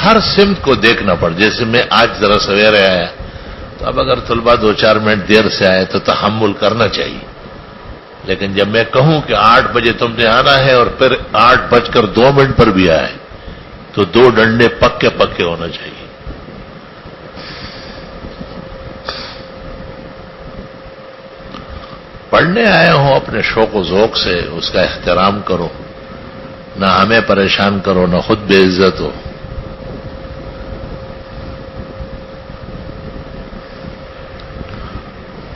ہر سمت کو دیکھنا پڑ. جیسے میں آج ذرا سویرے آیا تو اب اگر طلبہ 2-4 منٹ دیر سے آئے تو تحمل کرنا چاہیے. لیکن جب میں کہوں کہ 8 بجے تم نے آنا ہے اور پھر 8:02 پر بھی آئے تو 2 ڈنڈے پکے پکے ہونا چاہیے. پڑھنے آئے ہوں اپنے شوق و ذوق سے اس کا احترام کرو، نہ ہمیں پریشان کرو، نہ خود بے عزت ہو.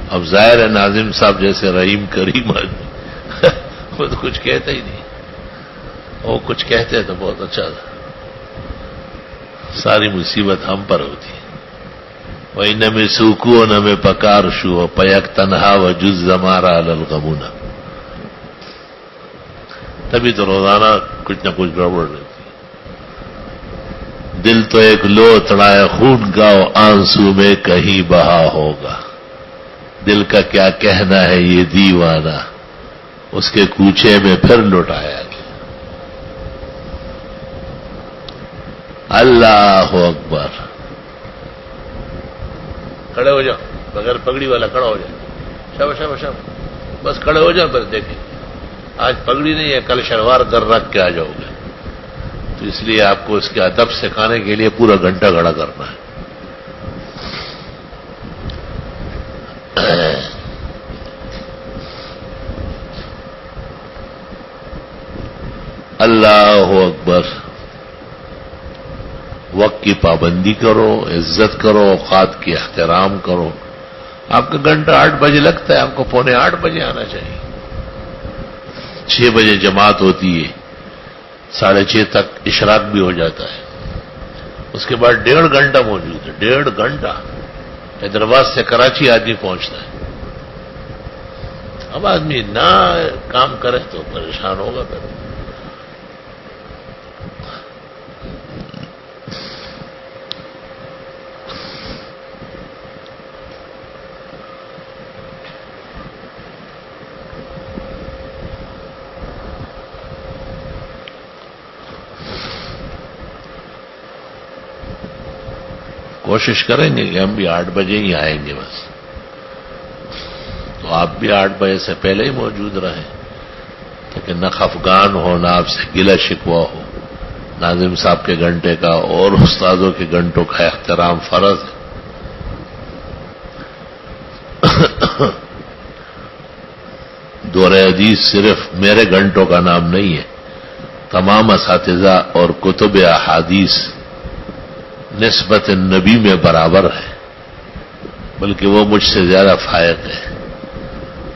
اب ظاہر ہے ناظم صاحب جیسے رحیم کریم وہ تو کچھ کہتے ہی نہیں، وہ کچھ کہتے تو بہت اچھا تھا. ساری مصیبت ہم پر ہوتی ہے. وَإِنَّ مِن سُوکُونَ میں پکار شو پیک تنہا و جز زمارا للغمونہ. تبھی تو روزانہ کچھ نہ کچھ گڑبڑ رہتی. دل تو ایک لوتڑا ہے خون کا آنسو میں کہیں بہا ہوگا. دل کا کیا کہنا ہے یہ دیوانہ، اس کے کوچے میں پھر لٹایا گیا. اللہ اکبر. کھڑے ہو جاؤ، بغیر پگڑی والا کھڑا ہو جائے. شاباش شاباش شاباش، بس کھڑے ہو جاؤ. بس دیکھیں آج پگڑی نہیں ہے، کل شلوار در رکھ کے آ جاؤ گے. تو اس لیے آپ کو اس کے ادب سکھانے کے لیے پورا گھنٹہ کھڑا کرنا ہے. اللہ اکبر. وقت کی پابندی کرو، عزت کرو، اوقات کی احترام کرو. آپ کا گھنٹہ 8 بجے لگتا ہے، آپ کو 7:45 بجے آنا چاہیے. 6 بجے جماعت ہوتی ہے، 6:30 تک اشراق بھی ہو جاتا ہے. اس کے بعد 1.5 گھنٹہ موجود ہے. 1.5 گھنٹہ حیدرآباد سے کراچی آدمی پہنچتا ہے. اب آدمی نہ کام کرے تو پریشان ہوگا. پھر کوشش کریں گے کہ ہم بھی 8 بجے ہی آئیں گے بس. تو آپ بھی 8 بجے سے پہلے ہی موجود رہیں تاکہ نہ خفگان ہو، نہ آپ سے گلہ شکوہ ہو. ناظم صاحب کے گھنٹے کا اور استادوں کے گھنٹوں کا احترام فرض ہے. دور حدیث صرف میرے گھنٹوں کا نام نہیں ہے. تمام اساتذہ اور کتب احادیث نسبت نبی میں برابر ہے، بلکہ وہ مجھ سے زیادہ فائق ہے.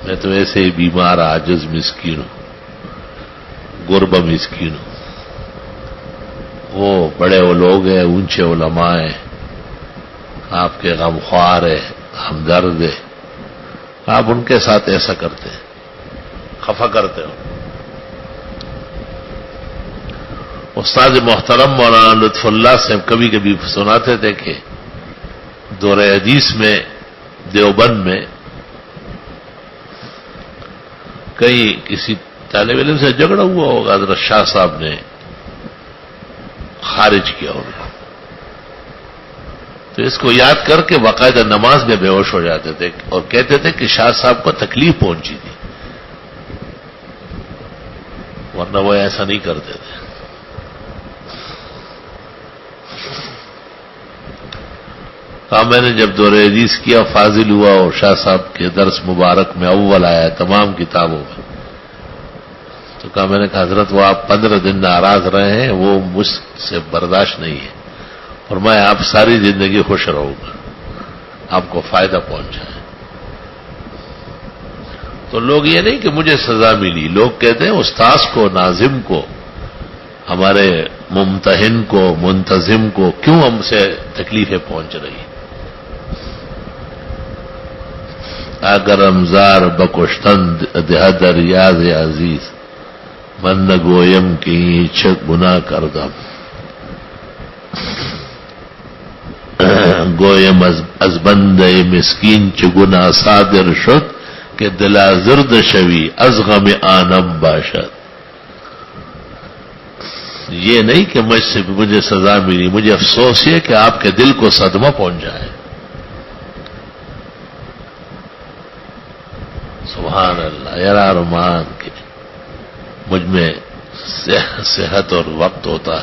میں تو ایسے ہی بیمار عاجز مسکین ہوں، غربہ مسکین ہوں. وہ بڑے وہ لوگ ہیں، اونچے علماء ہیں، آپ کے غمخوار ہیں، ہمدرد ہیں. آپ ان کے ساتھ ایسا کرتے ہیں، خفا کرتے ہو. استاد محترم مولانا لطف اللہ سے کبھی کبھی سناتے تھے کہ دور حدیث میں دیوبند میں کہیں کسی طالب علم سے جھگڑا ہوا ہوگا، حضرت شاہ صاحب نے خارج کیا ان کو. تو اس کو یاد کر کے باقاعدہ نماز میں بے ہوش ہو جاتے تھے اور کہتے تھے کہ شاہ صاحب کو تکلیف پہنچی تھی، ورنہ وہ ایسا نہیں کرتے تھے. میں نے جب دور حدیث کیا فاضل ہوا اور شاہ صاحب کے درس مبارک میں اول آیا تمام کتابوں میں، تو کہا میں نے کہا حضرت وہ آپ 15 دن ناراض رہے ہیں، وہ مجھ سے برداشت نہیں ہے. فرمایا آپ ساری زندگی خوش رہو گا، آپ کو فائدہ پہنچا ہے. تو لوگ یہ نہیں کہ مجھے سزا ملی، لوگ کہتے ہیں استاذ کو، ناظم کو، ہمارے ممتحن کو، منتظم کو کیوں ہم سے تکلیفیں پہنچ رہی. اگر رمزار بکشتن دہد ریاض عزیز من گویم کی چک گناہ کردم. گویم از بندے مسکین چ گناہ صادر شد کہ دلا زرد شوی از غم آنم باشد. یہ نہیں کہ مجھ سے مجھے سزا ملی، مجھے افسوس یہ کہ آپ کے دل کو صدمہ پہنچ جائے. سبحان اللہ. یار ارمان کہ مجھ میں صحت اور وقت ہوتا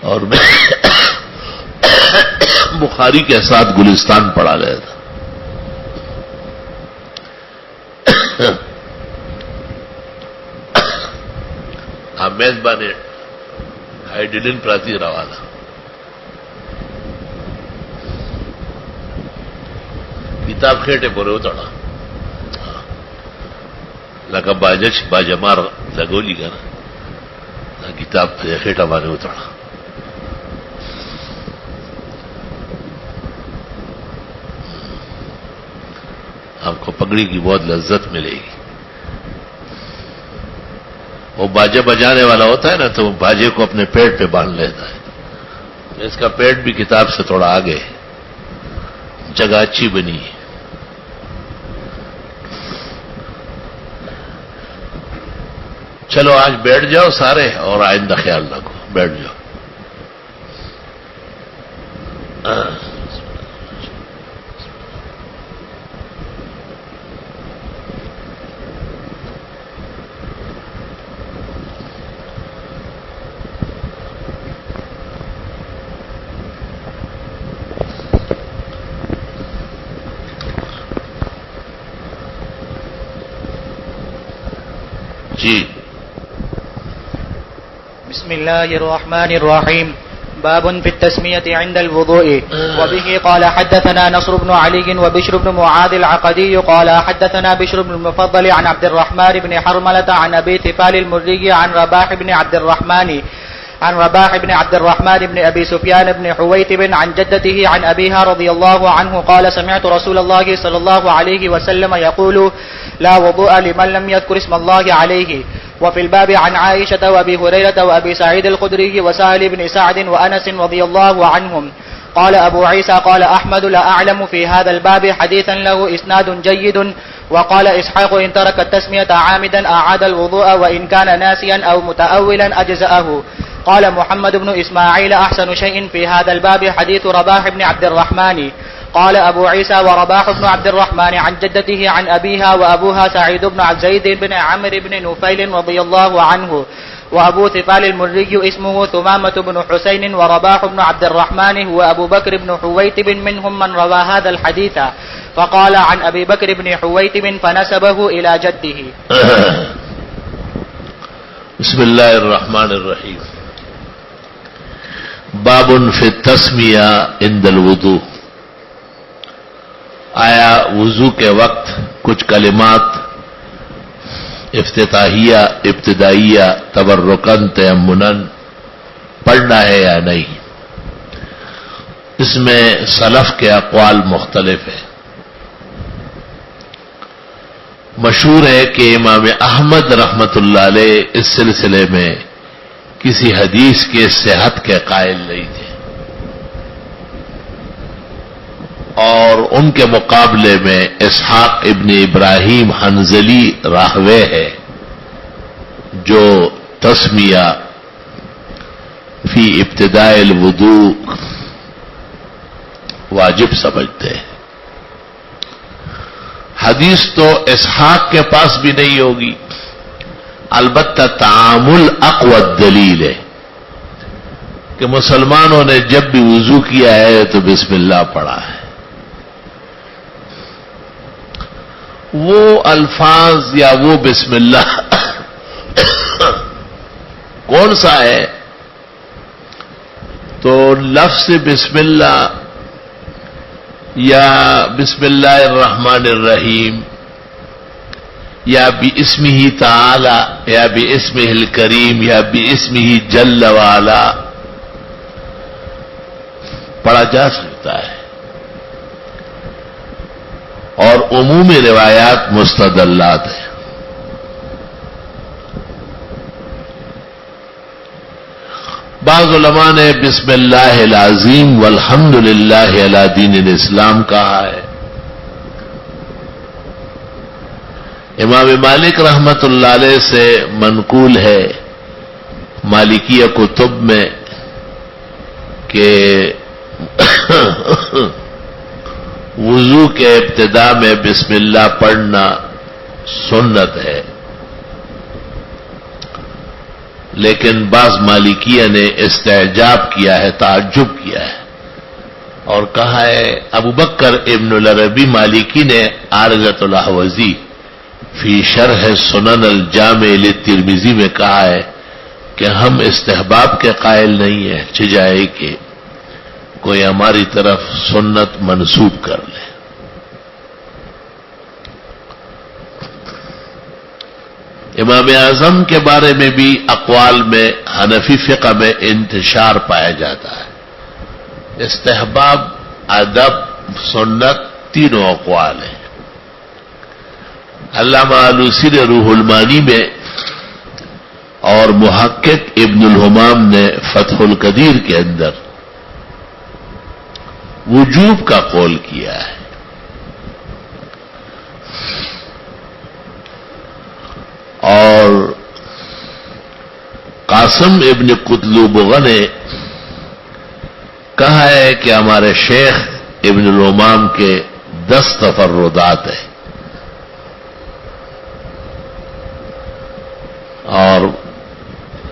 اور میں بخاری کے ساتھ گلستان پڑھا لیتا. میزبان ہائیڈلن پراتی روانا کتاب کھیٹے پورے اتڑا لگا باجش باجمار لگولی کا نا کتاب کھیٹا بانے اتڑا. آپ کو پگڑی کی بہت لذت ملے گی. وہ باجے بجانے والا ہوتا ہے نا تو وہ باجے کو اپنے پیٹ پہ باندھ لیتا ہے. اس کا پیٹ بھی کتاب سے تھوڑا آگے ہے. جگہ اچھی بنی ہے. چلو آج بیٹھ جاؤ سارے اور آئندہ خیال رکھو. بیٹھ جاؤ. جی. بسم الله الرحمن الرحيم. باب في التسمية عند الوضوء. وبه قال حدثنا نصر بن علي وبشر بن معاذ العقدي قال حدثنا بشر بن المفضل عن عبد الرحمن بن حرملة عن أبي ثفال المري عن رباح بن عبد الرحمن بن أبي سفيان بن حويتب عن جدته عن أبيها رضي الله عنه قال سمعت رسول الله صلى الله عليه وسلم يقول لا وضوء لمن لم يذكر اسم الله عليه. وفي الباب عن عائشة وأبي هريرة وأبي سعيد الخدري وسهل بن سعد وأنس رضي الله عنهم. قال أبو عيسى قال أحمد لا أعلم في هذا الباب حديثا له إسناد جيد. وقال إسحاق إن ترك التسمية عامدا أعاد الوضوء وإن كان ناسيا أو متأولا أجزأه. قال محمد بن إسماعيل أحسن شيء في هذا الباب حديث رباح بن عبد الرحمن. قال أبو عيسى ورباح بن عبد الرحمن عن جدته عن أبيها وأبوها سعيد بن زيد بن عمرو بن نفيل رضي الله عنه. وأبو ثفال المري اسمه ثمامة بن حسين ورباح بن عبد الرحمن هو أبو بكر بن حويتب منهم من روى هذا الحديث. فقال عن أبي بكر بن حويتب فنسبه إلى جده. بسم الله الرحمن الرحيم. باب فی التسمیہ عند الوضوء. آیا وضو کے وقت کچھ کلمات افتتاحیہ ابتدائیہ تبرکن تیمنن پڑھنا ہے یا نہیں؟ اس میں سلف کے اقوال مختلف ہیں. مشہور ہے کہ امام احمد رحمت اللہ علیہ اس سلسلے میں کسی حدیث کے صحت کے قائل نہیں تھے، اور ان کے مقابلے میں اسحاق ابن ابراہیم حنظلی راہوے ہے جو تسمیہ فی ابتداء الوضوء واجب سمجھتے ہیں. حدیث تو اسحاق کے پاس بھی نہیں ہوگی، البتہ تعامل اقوى دلیل ہے کہ مسلمانوں نے جب بھی وضو کیا ہے تو بسم اللہ پڑھا ہے. وہ الفاظ یا وہ بسم اللہ کون سا ہے؟ تو لفظ بسم اللہ یا بسم اللہ الرحمن الرحیم یا باسمہ تعالی یا باسمہ الکریم یا باسمہ جل وعلا پڑھا جا سکتا ہے، اور عمومی روایات مستدلات ہیں. بعض علماء نے بسم اللہ العظیم والحمد للہ علی دین الاسلام کہا ہے. امام مالک رحمت اللہ علیہ سے منقول ہے مالکیہ کتب میں کہ وضو کے ابتدا میں بسم اللہ پڑھنا سنت ہے، لیکن بعض مالکیہ نے استعجاب کیا ہے، تعجب کیا ہے اور کہا ہے، ابو بکر ابن العربی مالکی نے عارضۃ الاحوزی فی شرح سنن الجامع للترمذی میں کہا ہے کہ ہم استحباب کے قائل نہیں ہیں، چجائے کہ کوئی ہماری طرف سنت منسوب کر لے۔ امام اعظم کے بارے میں بھی اقوال میں حنفی فقہ میں انتشار پایا جاتا ہے۔ استحباب، ادب، سنت تینوں اقوال ہیں۔ علامہ آلوسی نے روح المانی میں اور محقق ابن الحمام نے فتح القدیر کے اندر وجوب کا قول کیا ہے۔ اور قاسم ابن قطلبغہ نے کہا ہے کہ ہمارے شیخ ابن الحمام کے 10 تفردات ہیں، اور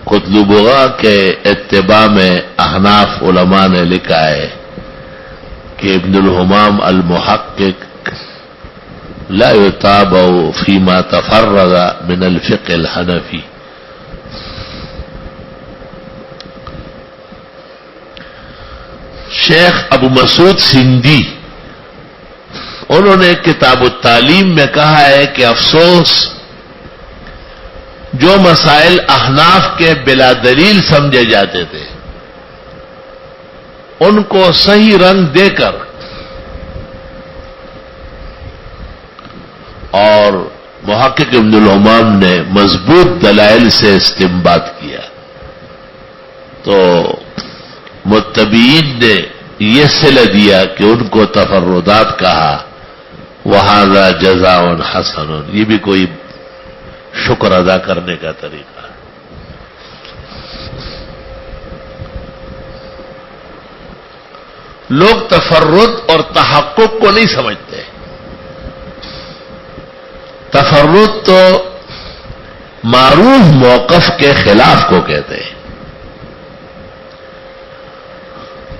قطلبغہ کے اتباع میں احناف علماء نے لکھا ہے کہ ابن الحمام المحقق لا يتابع فيما تفرد من الفقه الحنفی۔ شیخ ابو مسعود سندھی انہوں نے کتاب التعلیم میں کہا ہے کہ افسوس جو مسائل احناف کے بلا دلیل سمجھے جاتے تھے ان کو صحیح رنگ دے کر اور محقق ابن الحمام نے مضبوط دلائل سے استنباط کیا، تو متبعین نے یہ صلہ دیا کہ ان کو تفردات کہا، وَهَذَا جَزَاءٌ حَسَنٌ، یہ بھی کوئی شکر ادا کرنے کا طریقہ ہے۔ لوگ تفرد اور تحقق کو نہیں سمجھتے۔ تفرد تو معروف موقف کے خلاف کو کہتے ہیں۔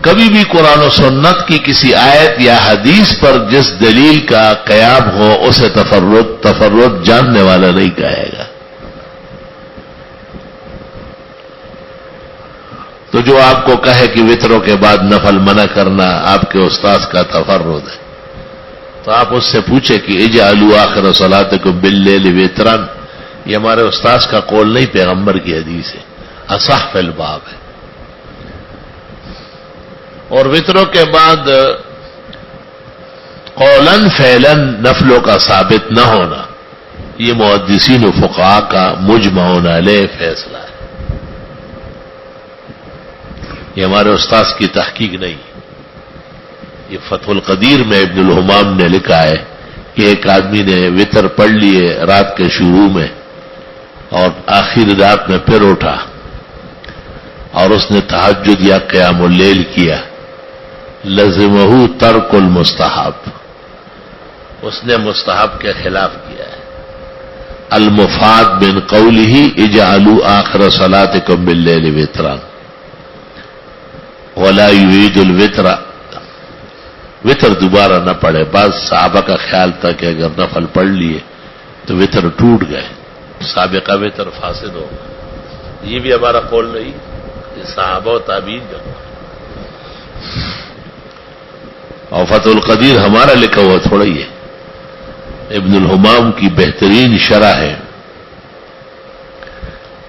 کبھی بھی قرآن و سنت کی کسی آیت یا حدیث پر جس دلیل کا قیام ہو اسے تفرد جاننے والا نہیں کہے گا۔ تو جو آپ کو کہے کہ وطروں کے بعد نفل منع کرنا آپ کے استاذ کا تفرد ہے، تو آپ اس سے پوچھیں کہ اجعلوا آخر صلاتکم باللیل وطرا، یہ ہمارے استاذ کا قول نہیں، پیغمبر کی حدیث ہے، اصح فی الباب ہے۔ اور وطروں کے بعد قولاً فعلاً نفلوں کا ثابت نہ ہونا، یہ محدثین و فقہاء کا مجمع علیہ فیصلہ ہے، یہ ہمارے استاذ کی تحقیق نہیں۔ یہ فتح القدیر میں ابن الحمام نے لکھا ہے کہ ایک آدمی نے وطر پڑھ لیے رات کے شروع میں اور آخر رات میں پھر اٹھا اور اس نے تہجد یا قیام اللیل کیا، لزمہ ترک المستحب، اس نے مستحب کے خلاف کیا ہے۔ المفاد من قولہ اجعلوا آخر صلاتکم باللیل وطرا ولا یعید الوطر، وطر دوبارہ نہ پڑھے۔ بعض صحابہ کا خیال تھا کہ اگر نفل پڑھ لیے تو وطر ٹوٹ گئے، سابقہ وطر فاسد ہو، یہ بھی ہمارا قول نہیں، یہ صحابہ و تابعین کا قول۔ اور فتح القدیر ہمارا لکھا ہوا تھوڑا ہی ہے، ابن الحمام کی بہترین شرح ہے۔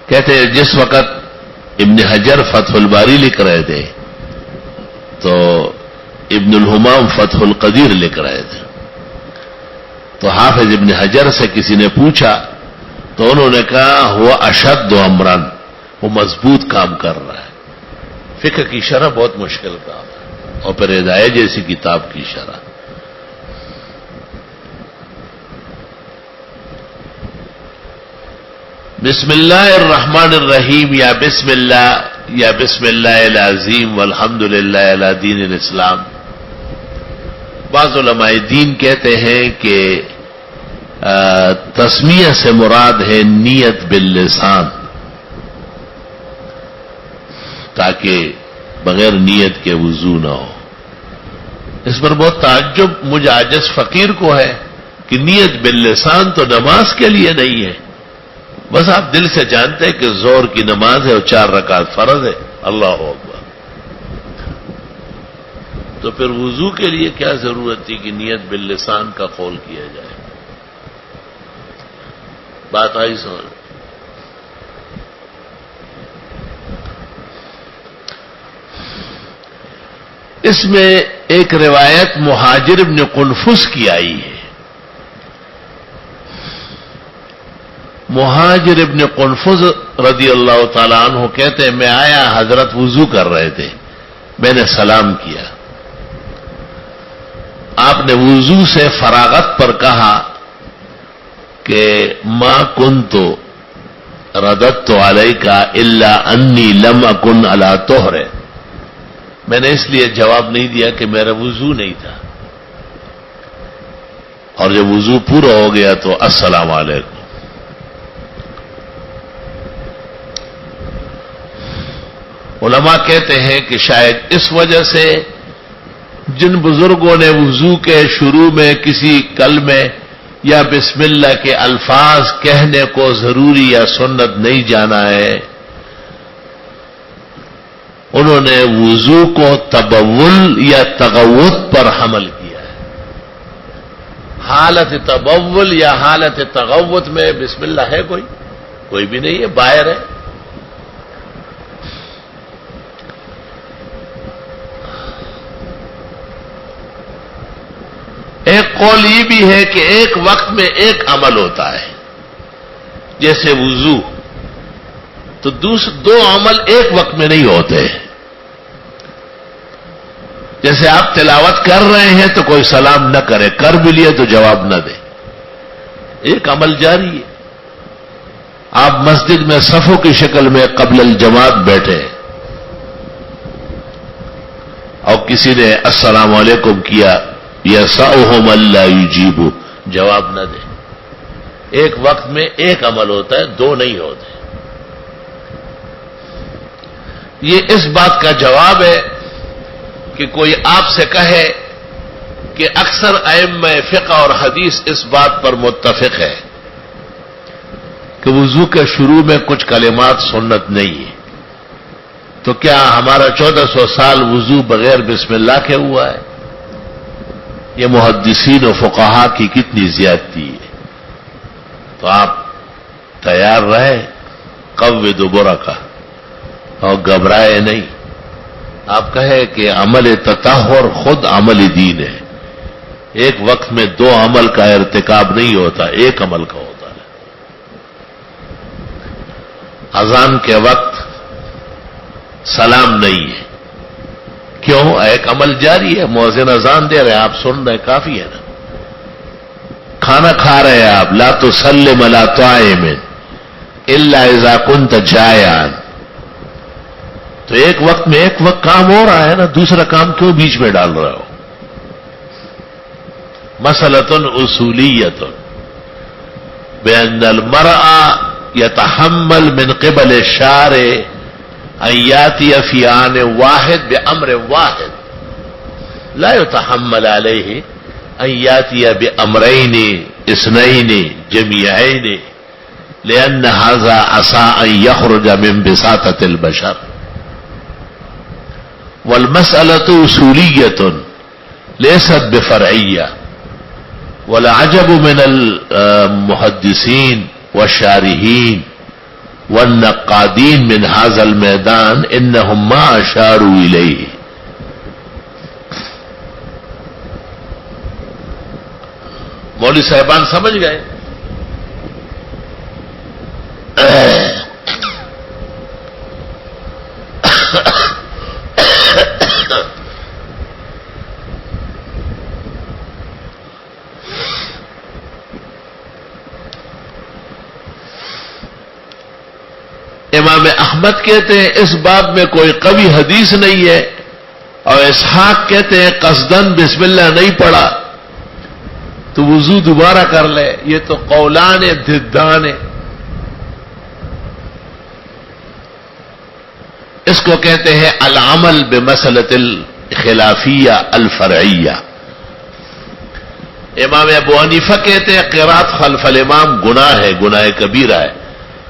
کہتے ہیں جس وقت ابن حجر فتح الباری لکھ رہے تھے تو ابن الحمام فتح القدیر لکھ رہے تھے، تو حافظ ابن حجر سے کسی نے پوچھا تو انہوں نے کہا وہ اشد امرن، وہ مضبوط کام کر رہا ہے۔ فقہ کی شرح بہت مشکل کام ہے، اور پھر ہدایہ جیسی کتاب کی شرح۔ بسم اللہ الرحمن الرحیم یا بسم اللہ العظیم والحمد للہ علی دین الاسلام. بعض علماء دین کہتے ہیں کہ تسمیہ سے مراد ہے نیت باللسان، تاکہ بغیر نیت کے وضو نہ ہو. اس پر بہت تعجب مجھ عاجز فقیر کو ہے کہ نیت باللسان تو نماز کے لیے نہیں ہے. بس آپ دل سے جانتے ہیں کہ ظہر کی نماز ہے اور 4 رکعت فرض ہے، اللہ اکبر. تو پھر وضو کے لیے کیا ضرورت تھی کہ نیت باللسان کا قول کیا جائے؟ بات آئی سمجھ؟ اس میں ایک روایت مہاجر ابن قنفس کی آئی ہے. مہاجر ابن قنفس رضی اللہ تعالیٰ عنہ کہتے ہیں میں آیا، حضرت وضو کر رہے تھے، میں نے سلام کیا. آپ نے وضو سے فراغت پر کہا کہ ما کنت رددت علیک الا انی لم اکن علی طہر. میں نے اس لیے جواب نہیں دیا کہ میرا وضو نہیں تھا، اور جب وضو پورا ہو گیا تو السلام علیکم. علماء کہتے ہیں کہ شاید اس وجہ سے جن بزرگوں نے وضو کے شروع میں کسی کلمے یا بسم اللہ کے الفاظ کہنے کو ضروری یا سنت نہیں جانا ہے، انہوں نے وضو کو تبول یا تغوط پر حمل کیا ہے. حالت تبول یا حالت تغوط میں بسم اللہ ہے کوئی بھی نہیں ہے، باہر ہے. ایک قول یہ بھی ہے کہ ایک وقت میں ایک عمل ہوتا ہے، جیسے وضو، تو دو عمل ایک وقت میں نہیں ہوتے. جیسے آپ تلاوت کر رہے ہیں تو کوئی سلام نہ کرے، کر بھی لیے تو جواب نہ دے، ایک عمل جاری ہے. آپ مسجد میں صفوں کی شکل میں قبل الجماعت بیٹھے اور کسی نے السلام علیکم کیا، یسعهم الا یجیبوا، جواب نہ دے. ایک وقت میں ایک عمل ہوتا ہے، دو نہیں ہوتے. یہ اس بات کا جواب ہے کہ کوئی آپ سے کہے کہ اکثر ائمہ فقہ اور حدیث اس بات پر متفق ہے کہ وضو کے شروع میں کچھ کلمات سنت نہیں ہے، تو کیا ہمارا 1400 سال وضو بغیر بسم اللہ کے ہوا ہے؟ یہ محدثین و فقہا کی کتنی زیادتی ہے. تو آپ تیار رہے، قوّدوا برکہ، اور گھبرائے نہیں. آپ کہے کہ عمل تطہر خود عمل دین ہے، ایک وقت میں دو عمل کا ارتکاب نہیں ہوتا، ایک عمل کا ہوتا ہے. اذان کے وقت سلام نہیں ہے، کیوں؟ ایک عمل جاری ہے، مؤذن اذان دے رہے ہیں، آپ سن رہے، کافی ہے نا. کھانا کھا رہے ہیں آپ، لا تسلم علی طاعم الا اذا كنت جائعا، تو ایک وقت میں ایک وقت کام ہو رہا ہے نا، دوسرا کام کیوں بیچ میں ڈال رہے ہو؟ مسئلۃ اصولیۃ بأن المرء يتحمل من قبل الشارع ان ياتي في آن واحد بأمر واحد، لا يتحمل عليه ان ياتي بأمرين اثنين جميعين، لأن هذا عسى ان يخرج من بساطة البشر. والمسألة أصولية ليست بفرعية. والعجب من المحدثين والشارحين والنقادين من هذا الميدان انهم ما اشاروا اليه. مولوی صاحبان سمجھ گئے؟ احمد کہتے ہیں اس باب میں کوئی قوی حدیث نہیں ہے، اور اسحاق کہتے ہیں قصدن بسم اللہ نہیں پڑھا تو وضو دوبارہ کر لے. یہ تو قولان ضدان ہیں. اس کو کہتے ہیں العمل بمسلۃ الخلافیہ الفرعیہ. امام ابو حنیفہ کہتے ہیں قرات خلف الامام گناہ ہے، گناہ کبیرہ ہے.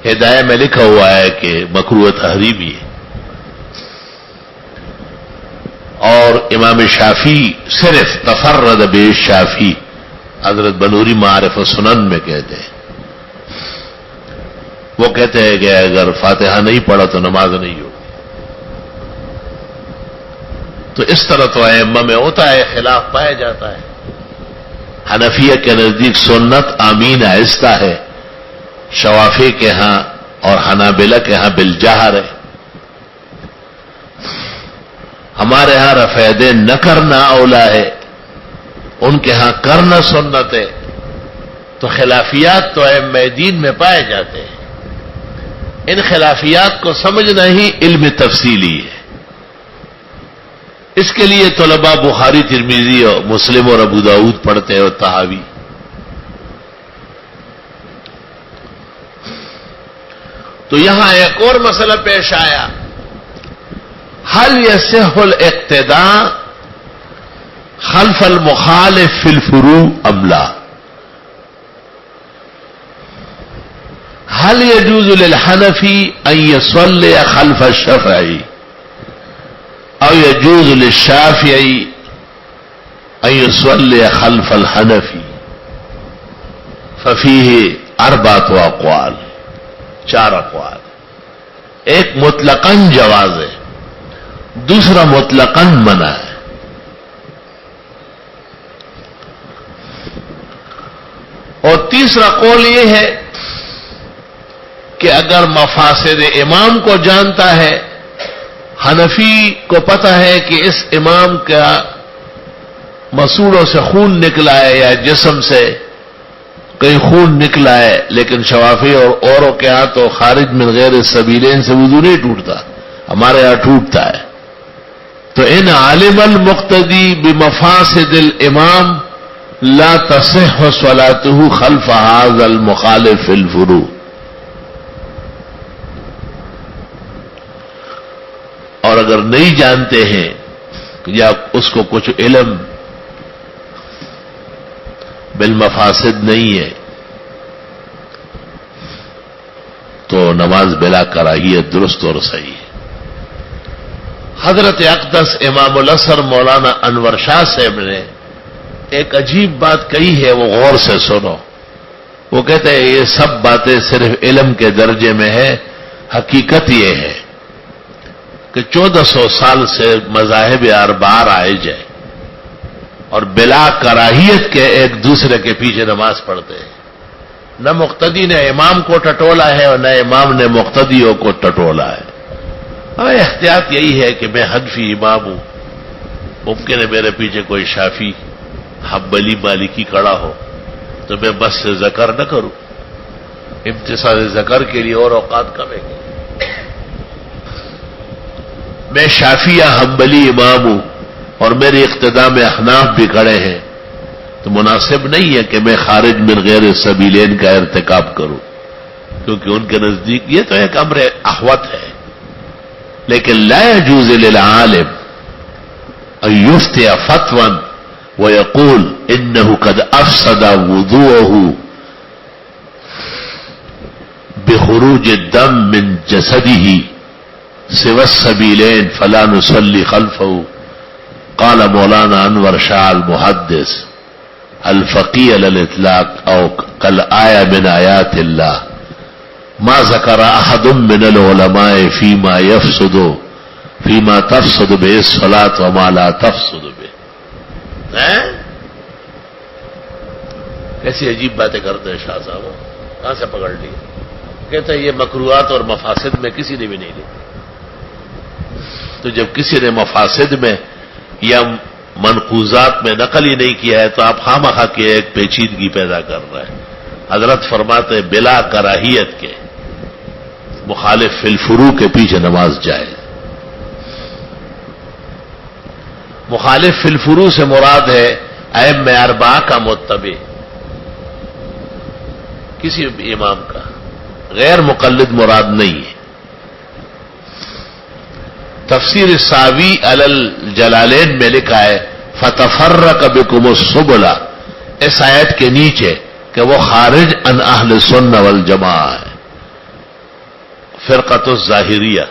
ہدایہ میں لکھا ہوا ہے کہ مکروہ تحریمی ہے. اور امام شافعی صرف تفرد بالشافعی، حضرت بنوری معارف السنن میں کہتے ہیں، وہ کہتے ہیں کہ اگر فاتحہ نہیں پڑھا تو نماز نہیں ہوگی. تو اس طرح تو ائمہ میں ہوتا ہے، خلاف پایا جاتا ہے. حنفیہ کے نزدیک سنت آمین آہستہ ہے، شوافی کے ہاں اور حنابلہ کے ہاں بالجہر ہے. ہمارے ہاں رفع یدین نہ کرنا اولا ہے، ان کے ہاں کرنا سنت ہے. تو خلافیات تو ائمہ دین میں پائے جاتے ہیں. ان خلافیات کو سمجھنا ہی علم تفصیلی ہے. اس کے لیے طلباء بخاری، ترمذی اور مسلم اور ابو داؤد پڑھتے ہیں اور طحاوی. تو یہاں ایک اور مسئلہ پیش آیا، هل يصح الاقتداء خلف المخالف في الفروع ام لا؟ هل يجوز للحنفي ان يصلي خلف الشافعي او يجوز للشافعي ان يصلي خلف الحنفي؟ ففيه 4 اقوال، 4 اقوال. ایک مطلقاً جواز ہے، دوسرا مطلقاً منع ہے. اور تیسرا قول یہ ہے کہ اگر مفاسد امام کو جانتا ہے، حنفی کو پتہ ہے کہ اس امام کا مسوڑوں سے خون نکلا ہے یا جسم سے کہیں خون نکلا ہے، لیکن شوافی اور اوروں کے ہاں تو خارج من غیر السبیلین سے وضو نہیں ٹوٹتا، ہمارے ہاں ٹوٹتا ہے. تو ان عالم المقتدی بمفاسد الامام لا تصح صلاته خلف هذا المخالف في الفروع. اور اگر نہیں جانتے ہیں یا اس کو کچھ علم بالمفاسد نہیں ہے تو نماز بلا کراہیت درست اور صحیح ہے. حضرت اقدس امام الاثر مولانا انور شاہ صاحب نے ایک عجیب بات کہی ہے، وہ غور سے سنو. وہ کہتے ہیں یہ سب باتیں صرف علم کے درجے میں ہے، حقیقت یہ ہے کہ 1400 سال سے مذاہب اربعہ رائج ہے اور بلا کراہیت کے ایک دوسرے کے پیچھے نماز پڑھتے ہیں. نہ مقتدی نے امام کو ٹٹولا ہے اور نہ امام نے مقتدیوں کو ٹٹولا ہے. ہمیں احتیاط یہی ہے کہ میں حنفی امام ہوں، ممکن ہے میرے پیچھے کوئی شافی، حنبلی، مالکی کھڑا ہو تو میں بس سے ذکر نہ کروں. امتصاص ذکر کے لیے اور اوقات کم ہے. میں شافی یا حنبلی امام ہوں اور میری اقتداء میں احناف بھی کھڑے ہیں تو مناسب نہیں ہے کہ میں خارج من غیر السبیلین کا ارتکاب کروں، کیونکہ ان کے نزدیک یہ تو ایک امر احوط ہے. لیکن لا يجوز للعالم ان يفتي فتوى ويقول انه قد افسد وضوءه بخروج الدم من جسده سوى السبيلين فلا نصلي خلفه. قال مولانا انور شاہ المحدث الفقيه للاطلاق او كالآية من آيات الله ما ذكر احد من العلماء فيما تفسد به الصلاة وما لا تفسد به. کیسی عجیب باتیں کرتے ہیں شاہ صاحب، کہاں سے پکڑ لی؟ کہتے ہیں یہ مکروہات اور مفاسد میں کسی نے بھی نہیں لی. تو جب کسی نے مفاسد میں یا منقوضات میں نقل ہی نہیں کیا ہے تو آپ خواہ کے ایک پیچیدگی پیدا کر رہے ہیں. حضرت فرماتے بلا کراہیت کے مخالف فی الفروع کے پیچھے نماز جائز. مخالف فی الفروع سے مراد ہے ائمہ اربعہ کا متبع، کسی امام کا، غیر مقلد مراد نہیں ہے. تفسیر ساوی علی الجلالین میں لکھا ہے فتفرق بکم السبل، اس آیت کے نیچے کہ وہ خارج عن اہل سنہ والجماعہ ہے، فرقۃ الظاہریہ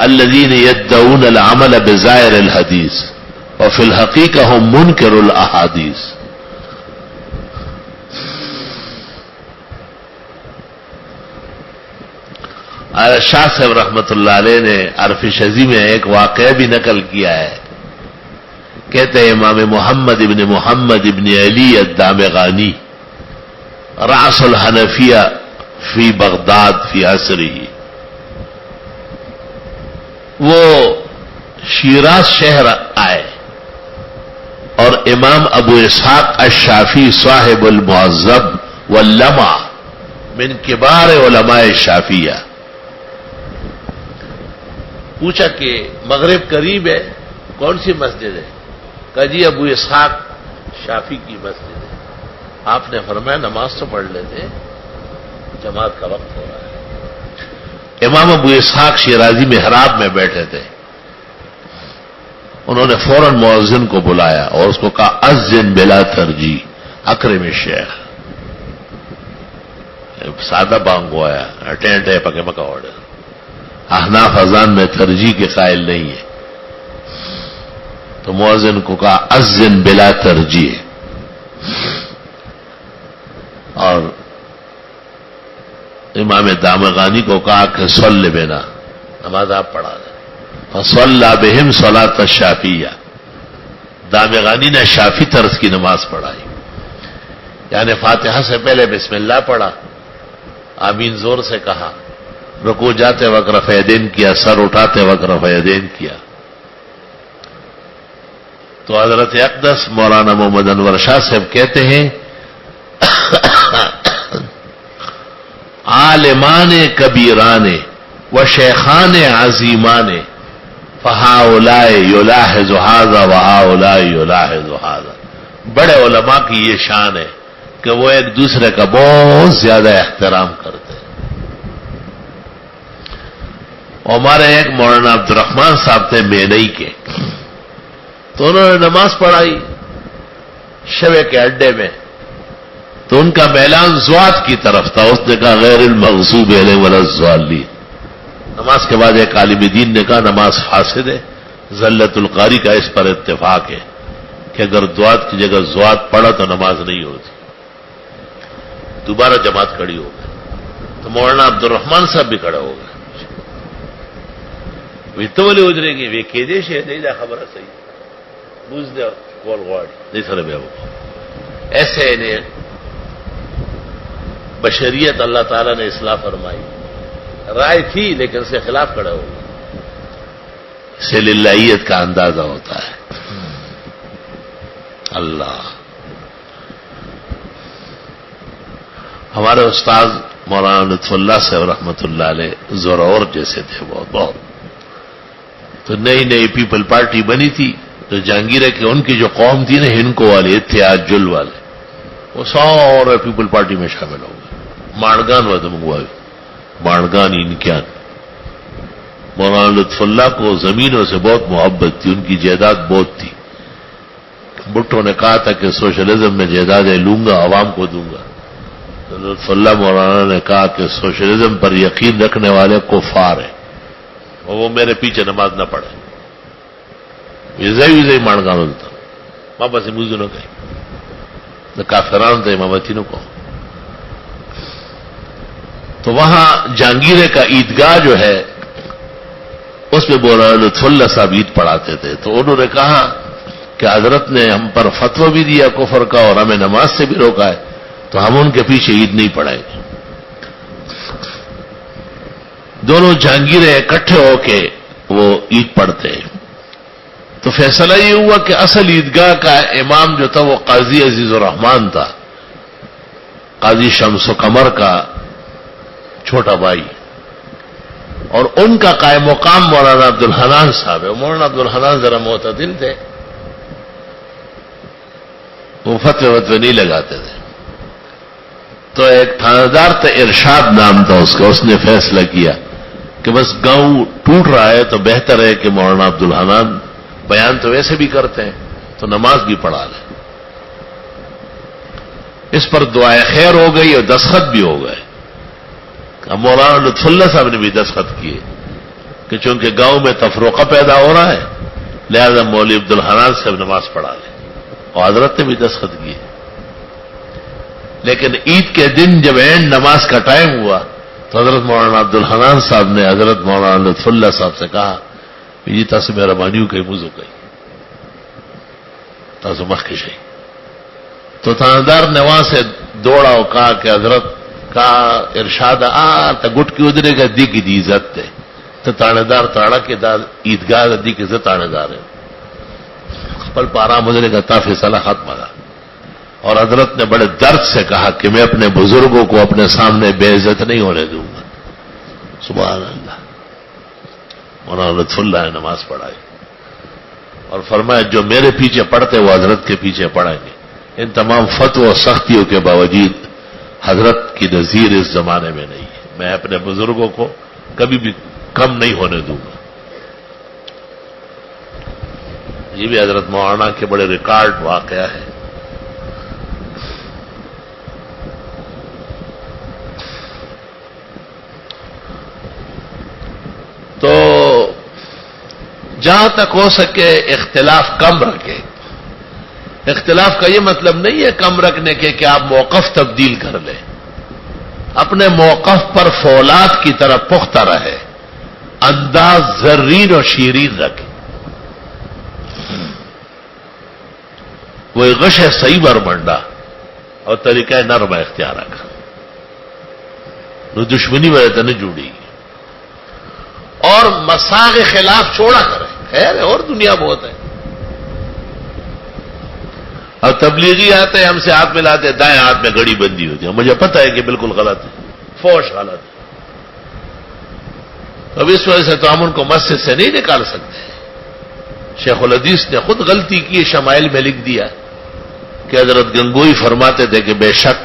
الذین یدعون العمل بظاہر الحدیث وفی الحقیقہ هم منکر الاحادیث. شاہ صاحب رحمت اللہ علیہ نے عرف شذی میں ایک واقعہ بھی نقل کیا ہے. کہتے ہیں امام محمد ابن محمد ابن علی الدامغانی رأس الحنفیہ فی بغداد فی عصرہ، وہ شیراز شہر آئے اور امام ابو اسحاق الشافعی صاحب المہذب واللمع من کبار علماء الشافعیہ، پوچھا کہ مغرب قریب ہے، کون سی مسجد ہے؟ کہا جی ابو اسحاق شافعی کی مسجد ہے. آپ نے فرمایا نماز تو پڑھ لیتے، جماعت کا وقت ہو رہا ہے. امام ابو اسحاق شیرازی محراب میں بیٹھے تھے. انہوں نے فوراً مؤذن کو بلایا اور اس کو کہا اذن بلا ترجیح اکرم الشیخ. سادہ بانگ کو آیا اٹینٹ ہے پکے مکا آرڈر. احناف اذان میں ترجیح کے قائل نہیں ہے، تو مؤذن کو کہا اذن بلا ترجیح، اور امام دامغانی کو کہا کہ صلی بنا، نماز آپ پڑھا دیں. فصلی بہم صلاۃ الشافعیہ، دامغانی نے شافعی طرز کی نماز پڑھائی، یعنی فاتحہ سے پہلے بسم اللہ پڑھا، آمین زور سے کہا، رکوع جاتے وقت رفع یدین کیا، سر اٹھاتے وقت رفع یدین کیا. تو حضرت اقدس مولانا محمد انور شاہ صاحب کہتے ہیں عالمان کبیران و شیخان عظیمان فہؤلاء یلاحظ ھذا وہؤلاء یلاحظ ھذا. بڑے علماء کی یہ شان ہے کہ وہ ایک دوسرے کا بہت زیادہ احترام کرتے ہیں. ہمارے ایک مولانا عبد الرحمان صاحب تھے مینئی کے، تو انہوں نے نماز پڑھائی شوے کے اڈے میں، تو ان کا میلان زوات کی طرف تھا. اس نے کہا غیر المغضوب علیہم ولا الضالین. نماز کے بعد ایک عالم دین نے کہا نماز فاسد ہے. زلت القاری کا اس پر اتفاق ہے کہ اگر دعات کی جگہ زوات پڑھا تو نماز نہیں ہوتی. دوبارہ جماعت کھڑی ہو گئی تو مولانا عبد الرحمان صاحب بھی کھڑا ہو گئے. ویتولی ادرے گی وی کے دیش ہے نہیں خبر ہے صحیح بوجھ دے کول غواڑی نہیں سر بے ایسے انہیں بشریت اللہ تعالیٰ نے اصلاح فرمائی. رائے تھی لیکن اس کے خلاف کھڑا ہو گیا. اسے للہیت کا اندازہ ہوتا ہے. اللہ ہمارے استاد مولانا لطف اللہ صاحب رحمۃ اللہ علیہ زورور جیسے تھے بہت. تو نئی نئی پیپل پارٹی بنی تھی تو جہانگیر کہ ان کی جو قوم تھی نا ہنکو والے اتحاد جل والے، وہ سارے پیپل پارٹی میں شامل ہو گئے. مانڈگان ودمگوائی مانڈگان انکیان. مولانا لطف اللہ کو زمینوں سے بہت محبت تھی، ان کی جائیداد بہت تھی. بھٹو نے کہا تھا کہ سوشلزم میں جائیدادیں لوں گا عوام کو دوں گا. تو لطف اللہ مولانا نے کہا کہ سوشلزم پر یقین رکھنے والے کفار ہیں، اور وہ میرے پیچھے نماز نہ پڑھے. ویزائی مانڈگان ہوتا ماں پاس موزوں نہ کہیں کافران تھے مامتی کو. تو وہاں جہانگیرے کا عیدگاہ جو ہے اس میں مولانا لطف اللہ صاحب عید پڑھاتے تھے. تو انہوں نے کہا کہ حضرت نے ہم پر فتویٰ بھی دیا کفر کا اور ہمیں نماز سے بھی روکا ہے، تو ہم ان کے پیچھے عید نہیں پڑھائیں گے. دونوں جہانگیریں اکٹھے ہو کے وہ عید پڑھتے ہیں. تو فیصلہ یہ ہوا کہ اصل عیدگاہ کا امام جو تھا وہ قاضی عزیز الرحمان تھا، قاضی شمس و قمر کا چھوٹا بھائی. اور ان کا قائم مقام مولانا عبد الحنان صاحب ہے. مولانا عبد الحنان ذرا معتدل تھے, وہ فتوے نہیں لگاتے تھے. تو ایک تھانیدار تھا, ارشاد نام تھا اس کا, اس نے فیصلہ کیا کہ بس گاؤں ٹوٹ رہا ہے تو بہتر ہے کہ مولانا عبد الحنان بیان تو ویسے بھی کرتے ہیں تو نماز بھی پڑھا لیں. اس پر دعائے خیر ہو گئی اور دستخط بھی ہو گئے. اب مولانا لطف اللہ صاحب نے بھی دستخط کیے کہ چونکہ گاؤں میں تفرقہ پیدا ہو رہا ہے لہذا مولوی عبد الحنان صاحب نماز پڑھا لیں, اور حضرت نے بھی دستخط کیے. لیکن عید کے دن جب اینڈ نماز کا ٹائم ہوا تو حضرت مولانا عبد الحنان صاحب نے حضرت مولانا لطف اللہ صاحب سے کہا یہ تاسو مہربانیوں کئی موضوع کئی تاسو مخ کی شئی. تو تھاندار نے وہاں سے دوڑا اور کہا کہ حضرت کا ارشاد تا گٹ کی ادرے گا دی کی دی عزت تے تو تانے دار تاڑا کے دا عیدگاہ دی کی عزت تانے دار ہے پل پارام ادرے گا تا فیصلہ ختم گا. اور حضرت نے بڑے درد سے کہا کہ میں اپنے بزرگوں کو اپنے سامنے بے عزت نہیں ہونے دوں گا. سبحان اللہ. مولانا لطف اللہ نے نماز پڑھائی اور فرمایا جو میرے پیچھے پڑھتے وہ حضرت کے پیچھے پڑھیں گے. ان تمام فتو اور سختیوں کے باوجود حضرت کی نظیر اس زمانے میں نہیں ہے. میں اپنے بزرگوں کو کبھی بھی کم نہیں ہونے دوں گا. یہ بھی حضرت مولانا کے بڑے ریکارڈ واقعہ ہے. تو جہاں تک ہو سکے اختلاف کم رکھیں. اختلاف کا یہ مطلب نہیں ہے کم رکھنے کے کہ آپ موقف تبدیل کر لیں. اپنے موقف پر فولاد کی طرح پختہ رہے, انداز زرین اور شیرین رکھے. وہ غش صحیح بر منڈا اور طریقہ نرم اختیار رکھا. دشمنی وجہ تو نہیں جڑی اور مساغ خلاف چھوڑا کرے. خیر ہے اور دنیا بہت ہے. اور تبلیغی آتے ہیں ہم سے ہاتھ ملاتے ہیں, دائیں ہاتھ میں گھڑی بندی ہوتی ہے. مجھے پتہ ہے کہ بالکل غلط ہے, فوش غلط ہے. اب اس وجہ سے تو ہم ان کو مسجد سے نہیں نکال سکتے. شیخ الحدیث نے خود غلطی کی, شمائل میں لکھ دیا کہ حضرت گنگوئی فرماتے تھے کہ بے شک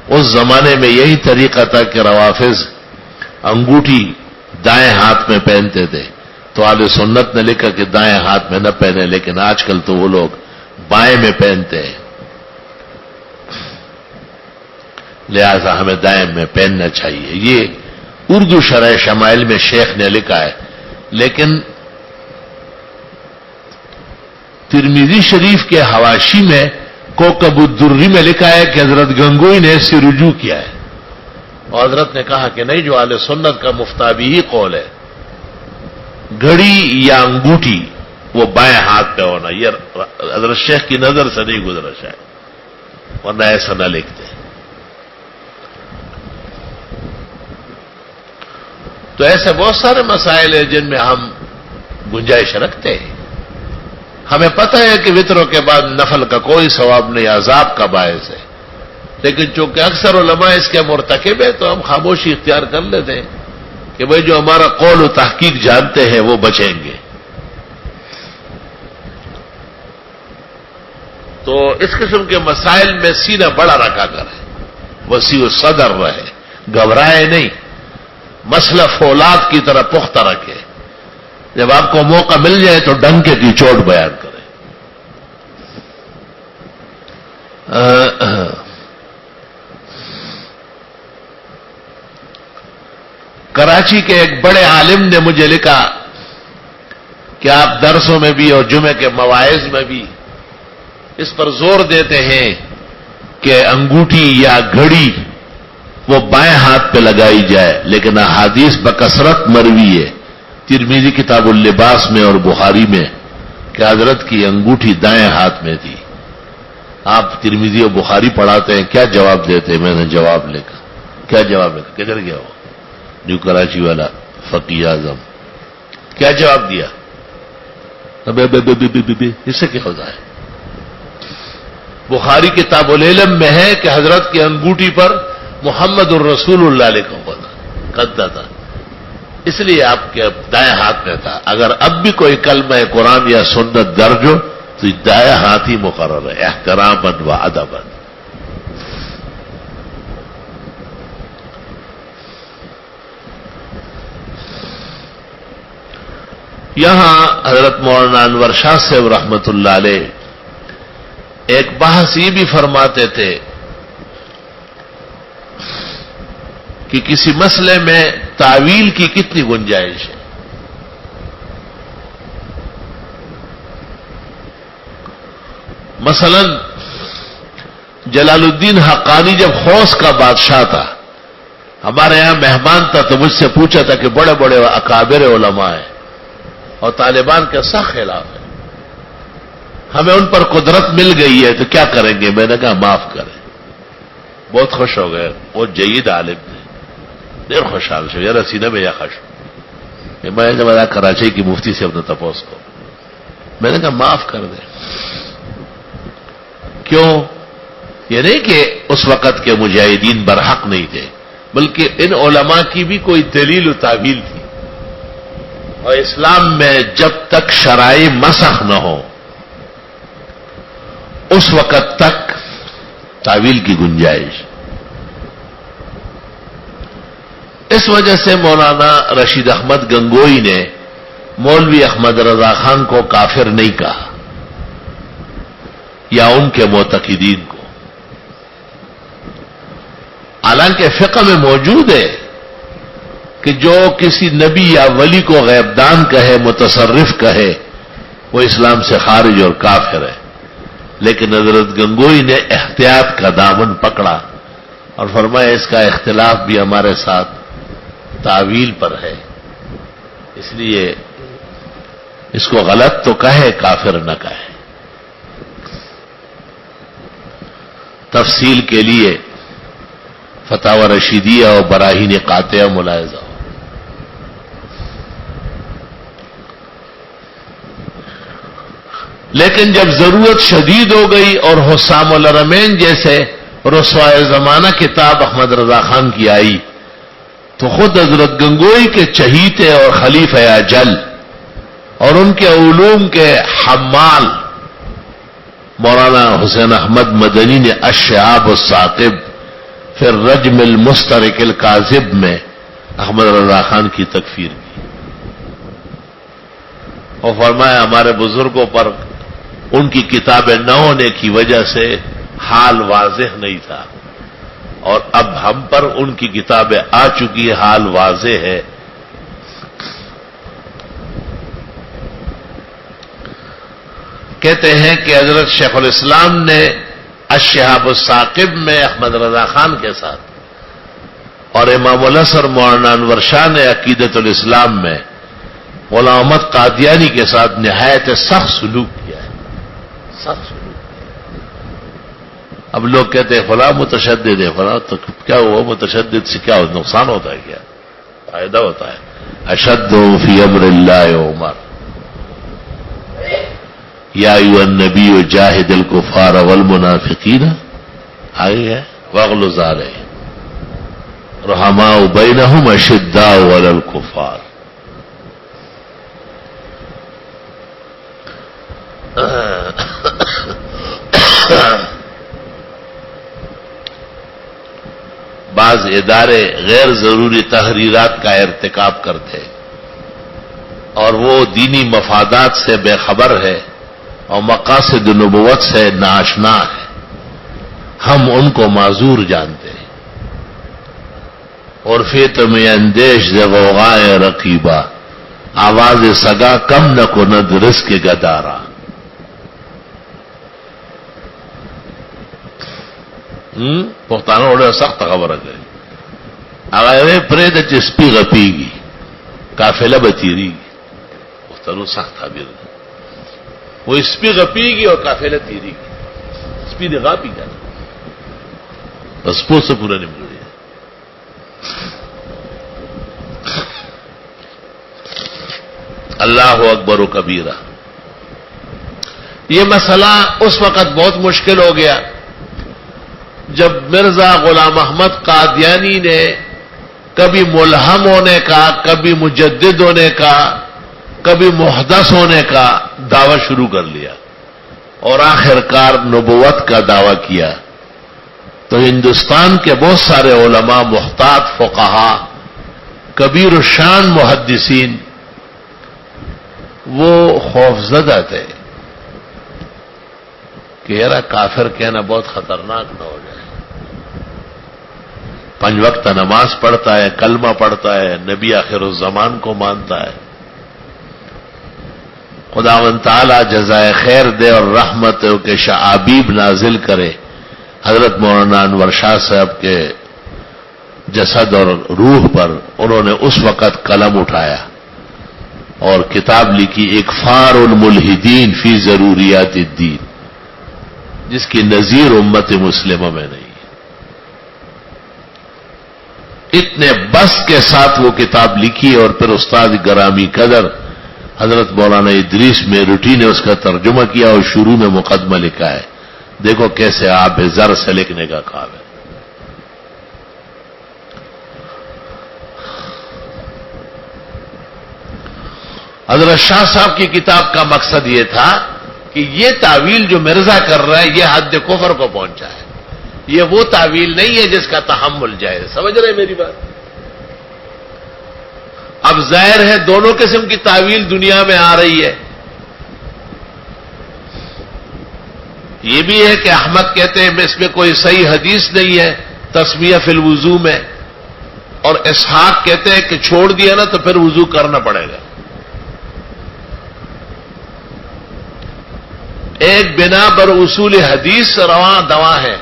اس زمانے میں یہی طریقہ تھا کہ روافظ انگوٹھی دائیں ہاتھ میں پہنتے تھے. تو اہل سنت نے لکھا کہ دائیں ہاتھ میں نہ پہنے, لیکن آج کل تو وہ لوگ بائیں میں پہنتے ہیں, لہذا ہمیں دائیں میں پہننا چاہیے. یہ اردو شرح شمائل میں شیخ نے لکھا ہے. لیکن ترمذی شریف کے حواشی میں کوکب الدری میں لکھا ہے کہ حضرت گنگوئی نے اس سے رجوع کیا ہے اور حضرت نے کہا کہ نہیں, جو اہل سنت کا مفتابی ہی قول ہے گھڑی یا انگوٹھی وہ بائیں ہاتھ پہ ہونا. یہ حضرت شیخ کی نظر سے نہیں گزرا شاید, ورنہ ایسا نہ لکھتے. تو ایسے بہت سارے مسائل ہیں جن میں ہم گنجائش رکھتے ہیں. ہمیں پتہ ہے کہ وطروں کے بعد نفل کا کوئی ثواب نہیں, عذاب کا باعث ہے, لیکن چونکہ اکثر علماء اس کے مرتکب ہیں تو ہم خاموشی اختیار کر لیتے ہیں کہ بھئی جو ہمارا قول و تحقیق جانتے ہیں وہ بچیں گے. تو اس قسم کے مسائل میں سینہ بڑا رکھا کرے, وسیع صدر رہے, گھبرائے نہیں, مسئلہ فولاد کی طرح پختہ رکھے. جب آپ کو موقع مل جائے تو ڈنکے کی چوٹ بیان کرے. کراچی کے ایک بڑے عالم نے مجھے لکھا کہ آپ درسوں میں بھی اور جمعے کے مواعظ میں بھی اس پر زور دیتے ہیں کہ انگوٹھی یا گھڑی وہ بائیں ہاتھ پہ لگائی جائے, لیکن احادیث بکثرت مروی ہے ترمذی کتاب اللباس میں اور بخاری میں کہ حضرت کی انگوٹھی دائیں ہاتھ میں تھی. آپ ترمذی اور بخاری پڑھاتے ہیں, کیا جواب دیتے ہیں؟ میں نے جواب لکھا. کیا جواب لکھا؟ کدھر گیا وہ نیو کراچی والا فقیہ اعظم کیا جواب دیا؟ اس سے کیا ہوتا ہے؟ بخاری کتاب العلم میں ہے کہ حضرت کی انگوٹھی پر محمد الرسول اللہ لکھا ہوا تھا, قدہ تھا. اس لیے آپ کے دائیں ہاتھ میں تھا. اگر اب بھی کوئی کلمہ قرآن یا سنت درج ہو تو دائیں ہاتھ ہی مقرر ہے احتراما و ادبا. یہاں حضرت مولانا انور شاہ صاحب رحمت اللہ علیہ ایک بحث یہ بھی فرماتے تھے کہ کسی مسئلے میں تعویل کی کتنی گنجائش ہے. مثلا جلال الدین حقانی جب خوص کا بادشاہ تھا, ہمارے یہاں مہمان تھا تو مجھ سے پوچھا تھا کہ بڑے بڑے اکابر علماء ہیں اور طالبان کے سخت خلاف ہے, ہمیں ان پر قدرت مل گئی ہے تو کیا کریں گے؟ میں نے کہا معاف کریں. بہت خوش ہو گئے, وہ جید عالم تھے, دیر خوشحال سے یار سینے میں یا خوش کہ میں جب کراچی کی مفتی سے اپنے تپوس کو میں نے کہا معاف کر دیں. کیوں؟ یہ نہیں کہ اس وقت کے مجاہدین برحق نہیں تھے, بلکہ ان علماء کی بھی کوئی دلیل و تعویل تھی, اور اسلام میں جب تک شرائع مسخ نہ ہو اس وقت تک تعویل کی گنجائش. اس وجہ سے مولانا رشید احمد گنگوئی نے مولوی احمد رضا خان کو کافر نہیں کہا یا ان کے معتقدین کو, حالانکہ فقہ میں موجود ہے کہ جو کسی نبی یا ولی کو غیب دان کہے, متصرف کہے, وہ اسلام سے خارج اور کافر ہے. لیکن حضرت گنگوئی نے احتیاط کا دامن پکڑا اور فرمایا اس کا اختلاف بھی ہمارے ساتھ تعویل پر ہے, اس لیے اس کو غلط تو کہے, کافر نہ کہے. تفصیل کے لیے فتاوی رشیدیہ اور براہین قاطعہ ملاحظہ ہو. لیکن جب ضرورت شدید ہو گئی اور حسام الحرمین جیسے رسوائے زمانہ کتاب احمد رضا خان کی آئی تو خود حضرت گنگوئی کے چہیتے اور خلیفہ اجل اور ان کے علوم کے حمال مولانا حسین احمد مدنی نے الشہاب الثاقب پھر رجم المسترق الکاذب میں احمد رضا خان کی تکفیر کی اور فرمایا ہمارے بزرگوں پر ان کی کتابیں نہ ہونے کی وجہ سے حال واضح نہیں تھا, اور اب ہم پر ان کی کتابیں آ چکی, حال واضح ہے. کہتے ہیں کہ حضرت شیخ الاسلام نے الشہاب الثاقب میں احمد رضا خان کے ساتھ اور امام الاسر مولانا انور شاہ نے عقیدت الاسلام میں غلام احمد قادیانی کے ساتھ نہایت سخت سلوک کیا ہے, سخت سلوک. اب لوگ کہتے ہیں فلاں متشدد ہے, فلاں تو کیا ہوا متشدد سے کیا نقصان ہوتا ہے, کیا فائدہ ہوتا ہے؟ اشد فی امر اللہ عمر یا ایھا النبی جاہد الکفار والمنافقین آگے ہے واغلظ علیہم رحماء بینہم اشداء علی الکفار. بعض ادارے غیر ضروری تحریرات کا ارتکاب کرتے اور وہ دینی مفادات سے بے خبر ہے اور مقاصد نبوت سے ناآشنا ہے, ہم ان کو معذور جانتے ہیں. اور فیت میں اندیش ز غوغائے رقیبہ آواز سگا کم نہ کند رزق گدارا. پختانہ اڑے سخت خبر ہے اگر پرید چسپی غپی گی قافلہ بتیری گی, پختانو سخت تعبیر ہے. وہ اسپی غپی گی اور قافلہ تیری گی, اسپی نے غاپی گا بس پو سے پورا نہیں مڑی. اللہ اکبر و کبیرہ. یہ مسئلہ اس وقت بہت مشکل ہو گیا جب مرزا غلام احمد قادیانی نے کبھی ملہم ہونے کا، کبھی مجدد ہونے کا، کبھی محدث ہونے کا دعویٰ شروع کر لیا اور آخرکار نبوت کا دعویٰ کیا، تو ہندوستان کے بہت سارے علماء، محتاط فقہا، کبیر الشان محدثین وہ خوفزدہ تھے کہ یار کافر کہنا بہت خطرناک نہ ہو جائے. 5 وقت نماز پڑھتا ہے، کلمہ پڑھتا ہے، نبی آخر الزمان کو مانتا ہے. خداوند تعالی جزائے خیر دے اور رحمت کے شعابیب نازل کرے حضرت مولانا انور شاہ صاحب کے جسد اور روح پر. انہوں نے اس وقت قلم اٹھایا اور کتاب لکھی اکفار الملحدین فی ضروریات الدین، جس کی نظیر امت مسلمہ میں نہیں. اتنے بس کے ساتھ وہ کتاب لکھی اور پھر استاد گرامی قدر حضرت مولانا ادریس میرٹھی نے اس کا ترجمہ کیا اور شروع میں مقدمہ لکھا ہے. دیکھو کیسے آپ زر سے لکھنے کا کام ہے. حضرت شاہ صاحب کی کتاب کا مقصد یہ تھا کہ یہ تعویل جو مرزا کر رہا ہے یہ حد کفر کو پہنچا ہے. یہ وہ تعویل نہیں ہے جس کا تحمل جائے. سمجھ رہے میری بات؟ اب ظاہر ہے دونوں قسم کی تعویل دنیا میں آ رہی ہے. یہ بھی ہے کہ احمد کہتے ہیں اس میں کوئی صحیح حدیث نہیں ہے تسمیہ فی الوضو میں، اور اسحاق کہتے ہیں کہ چھوڑ دیا نا تو پھر وضو کرنا پڑے گا. ایک بنا بر اصول حدیث رواں دوا ہے،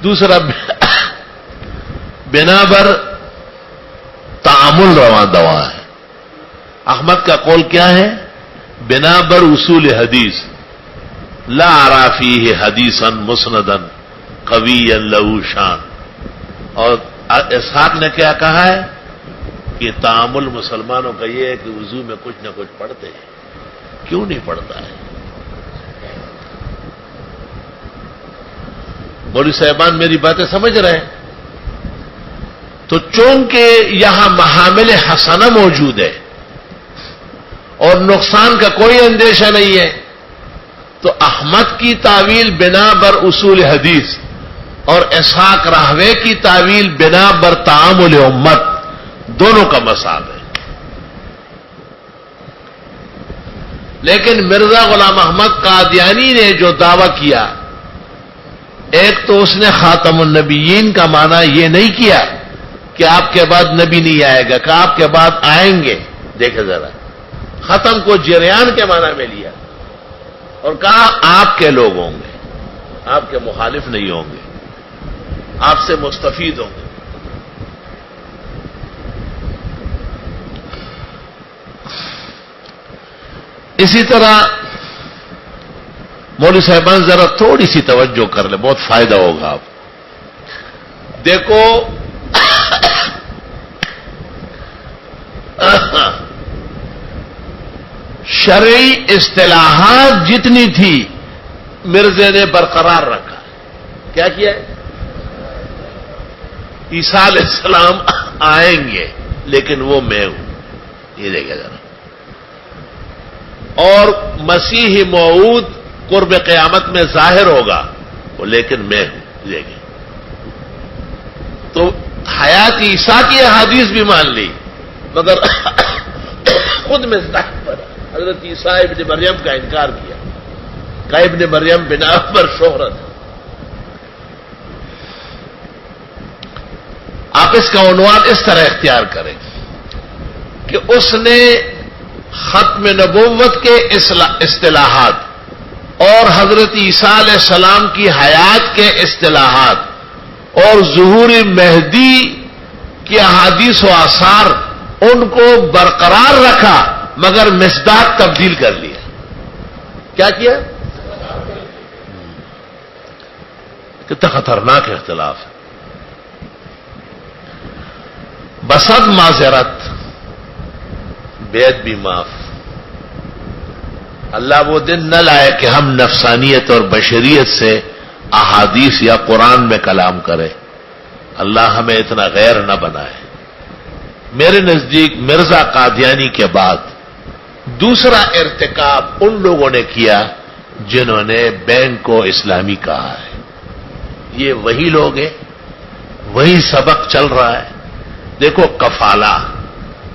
دوسرا بنا بر تعامل رواں دوا ہے. احمد کا قول کیا ہے؟ بنا بر اصول حدیث لا ارى فيه حدیثا مسندا قویا له شان. اور اسحاق نے کیا کہا ہے کہ تعامل مسلمانوں کا یہ ہے کہ وضو میں کچھ نہ کچھ پڑھتے ہیں. کیوں نہیں پڑھتا ہے؟ مولوی صاحبان میری باتیں سمجھ رہے ہیں؟ تو چونکہ یہاں محامل حسنہ موجود ہے اور نقصان کا کوئی اندیشہ نہیں ہے، تو احمد کی تعویل بنا بر اصول حدیث اور اسحاق راہوے کی تعویل بنا بر تعامل امت دونوں کا مساب ہے. لیکن مرزا غلام احمد قادیانی نے جو دعویٰ کیا، ایک تو اس نے خاتم النبیین کا معنی یہ نہیں کیا کہ آپ کے بعد نبی نہیں آئے گا، کہ آپ کے بعد آئیں گے. دیکھیں ذرا، ختم کو جریان کے معنی میں لیا اور کہا آپ کے لوگ ہوں گے، آپ کے مخالف نہیں ہوں گے، آپ سے مستفید ہوں گے. اسی طرح مولوی صاحبان ذرا تھوڑی سی توجہ کر لیں، بہت فائدہ ہوگا. آپ دیکھو شرعی اصطلاحات جتنی تھی مرزے نے برقرار رکھا. کیا کیا ہے؟ عیسیٰ علیہ السلام آئیں گے لیکن وہ میں ہوں، یہ دیکھا ذرا. اور مسیح موعود قرب قیامت میں ظاہر ہوگا وہ، لیکن میں ہوں، دیکھیں. تو حیات عیسیٰ کی احادیث بھی مان لی، مگر خود میں پر حضرت عیسیٰ ابن مریم کا انکار کیا کہ ابن مریم بنا پر شہرت. آپ اس کا عنوان اس طرح اختیار کریں کہ اس نے ختم نبوت کے اصطلاحات اور حضرت عیسیٰ علیہ السلام کی حیات کے اصطلاحات اور ظہور مہدی کی احادیث و آثار ان کو برقرار رکھا، مگر مصداق تبدیل کر لیا. کیا کیا؟ کتنا خطرناک اختلاف ہے. بصد معذرت، بیعت بھی معاف. اللہ وہ دن نہ لائے کہ ہم نفسانیت اور بشریت سے احادیث یا قرآن میں کلام کریں. اللہ ہمیں اتنا غیر نہ بنائے. میرے نزدیک مرزا قادیانی کے بعد دوسرا ارتکاب ان لوگوں نے کیا جنہوں نے بینک کو اسلامی کہا ہے. یہ وہی لوگ ہیں, وہی سبق چل رہا ہے. دیکھو, کفالہ,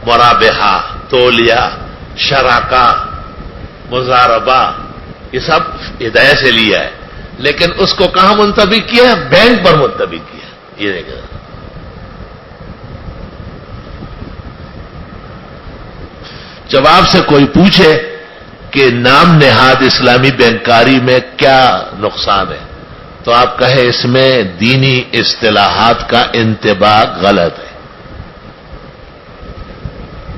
مرابحہ, تولیہ, شراکہ, مزاربہ, یہ سب ہدایت سے لیا ہے, لیکن اس کو کہاں منطبق کیا؟ بینک پر منطبق کیا. یہ دیکھیں, جب آپ سے کوئی پوچھے کہ نام نہاد اسلامی بینکاری میں کیا نقصان ہے, تو آپ کہیں اس میں دینی اصطلاحات کا انطباق غلط ہے.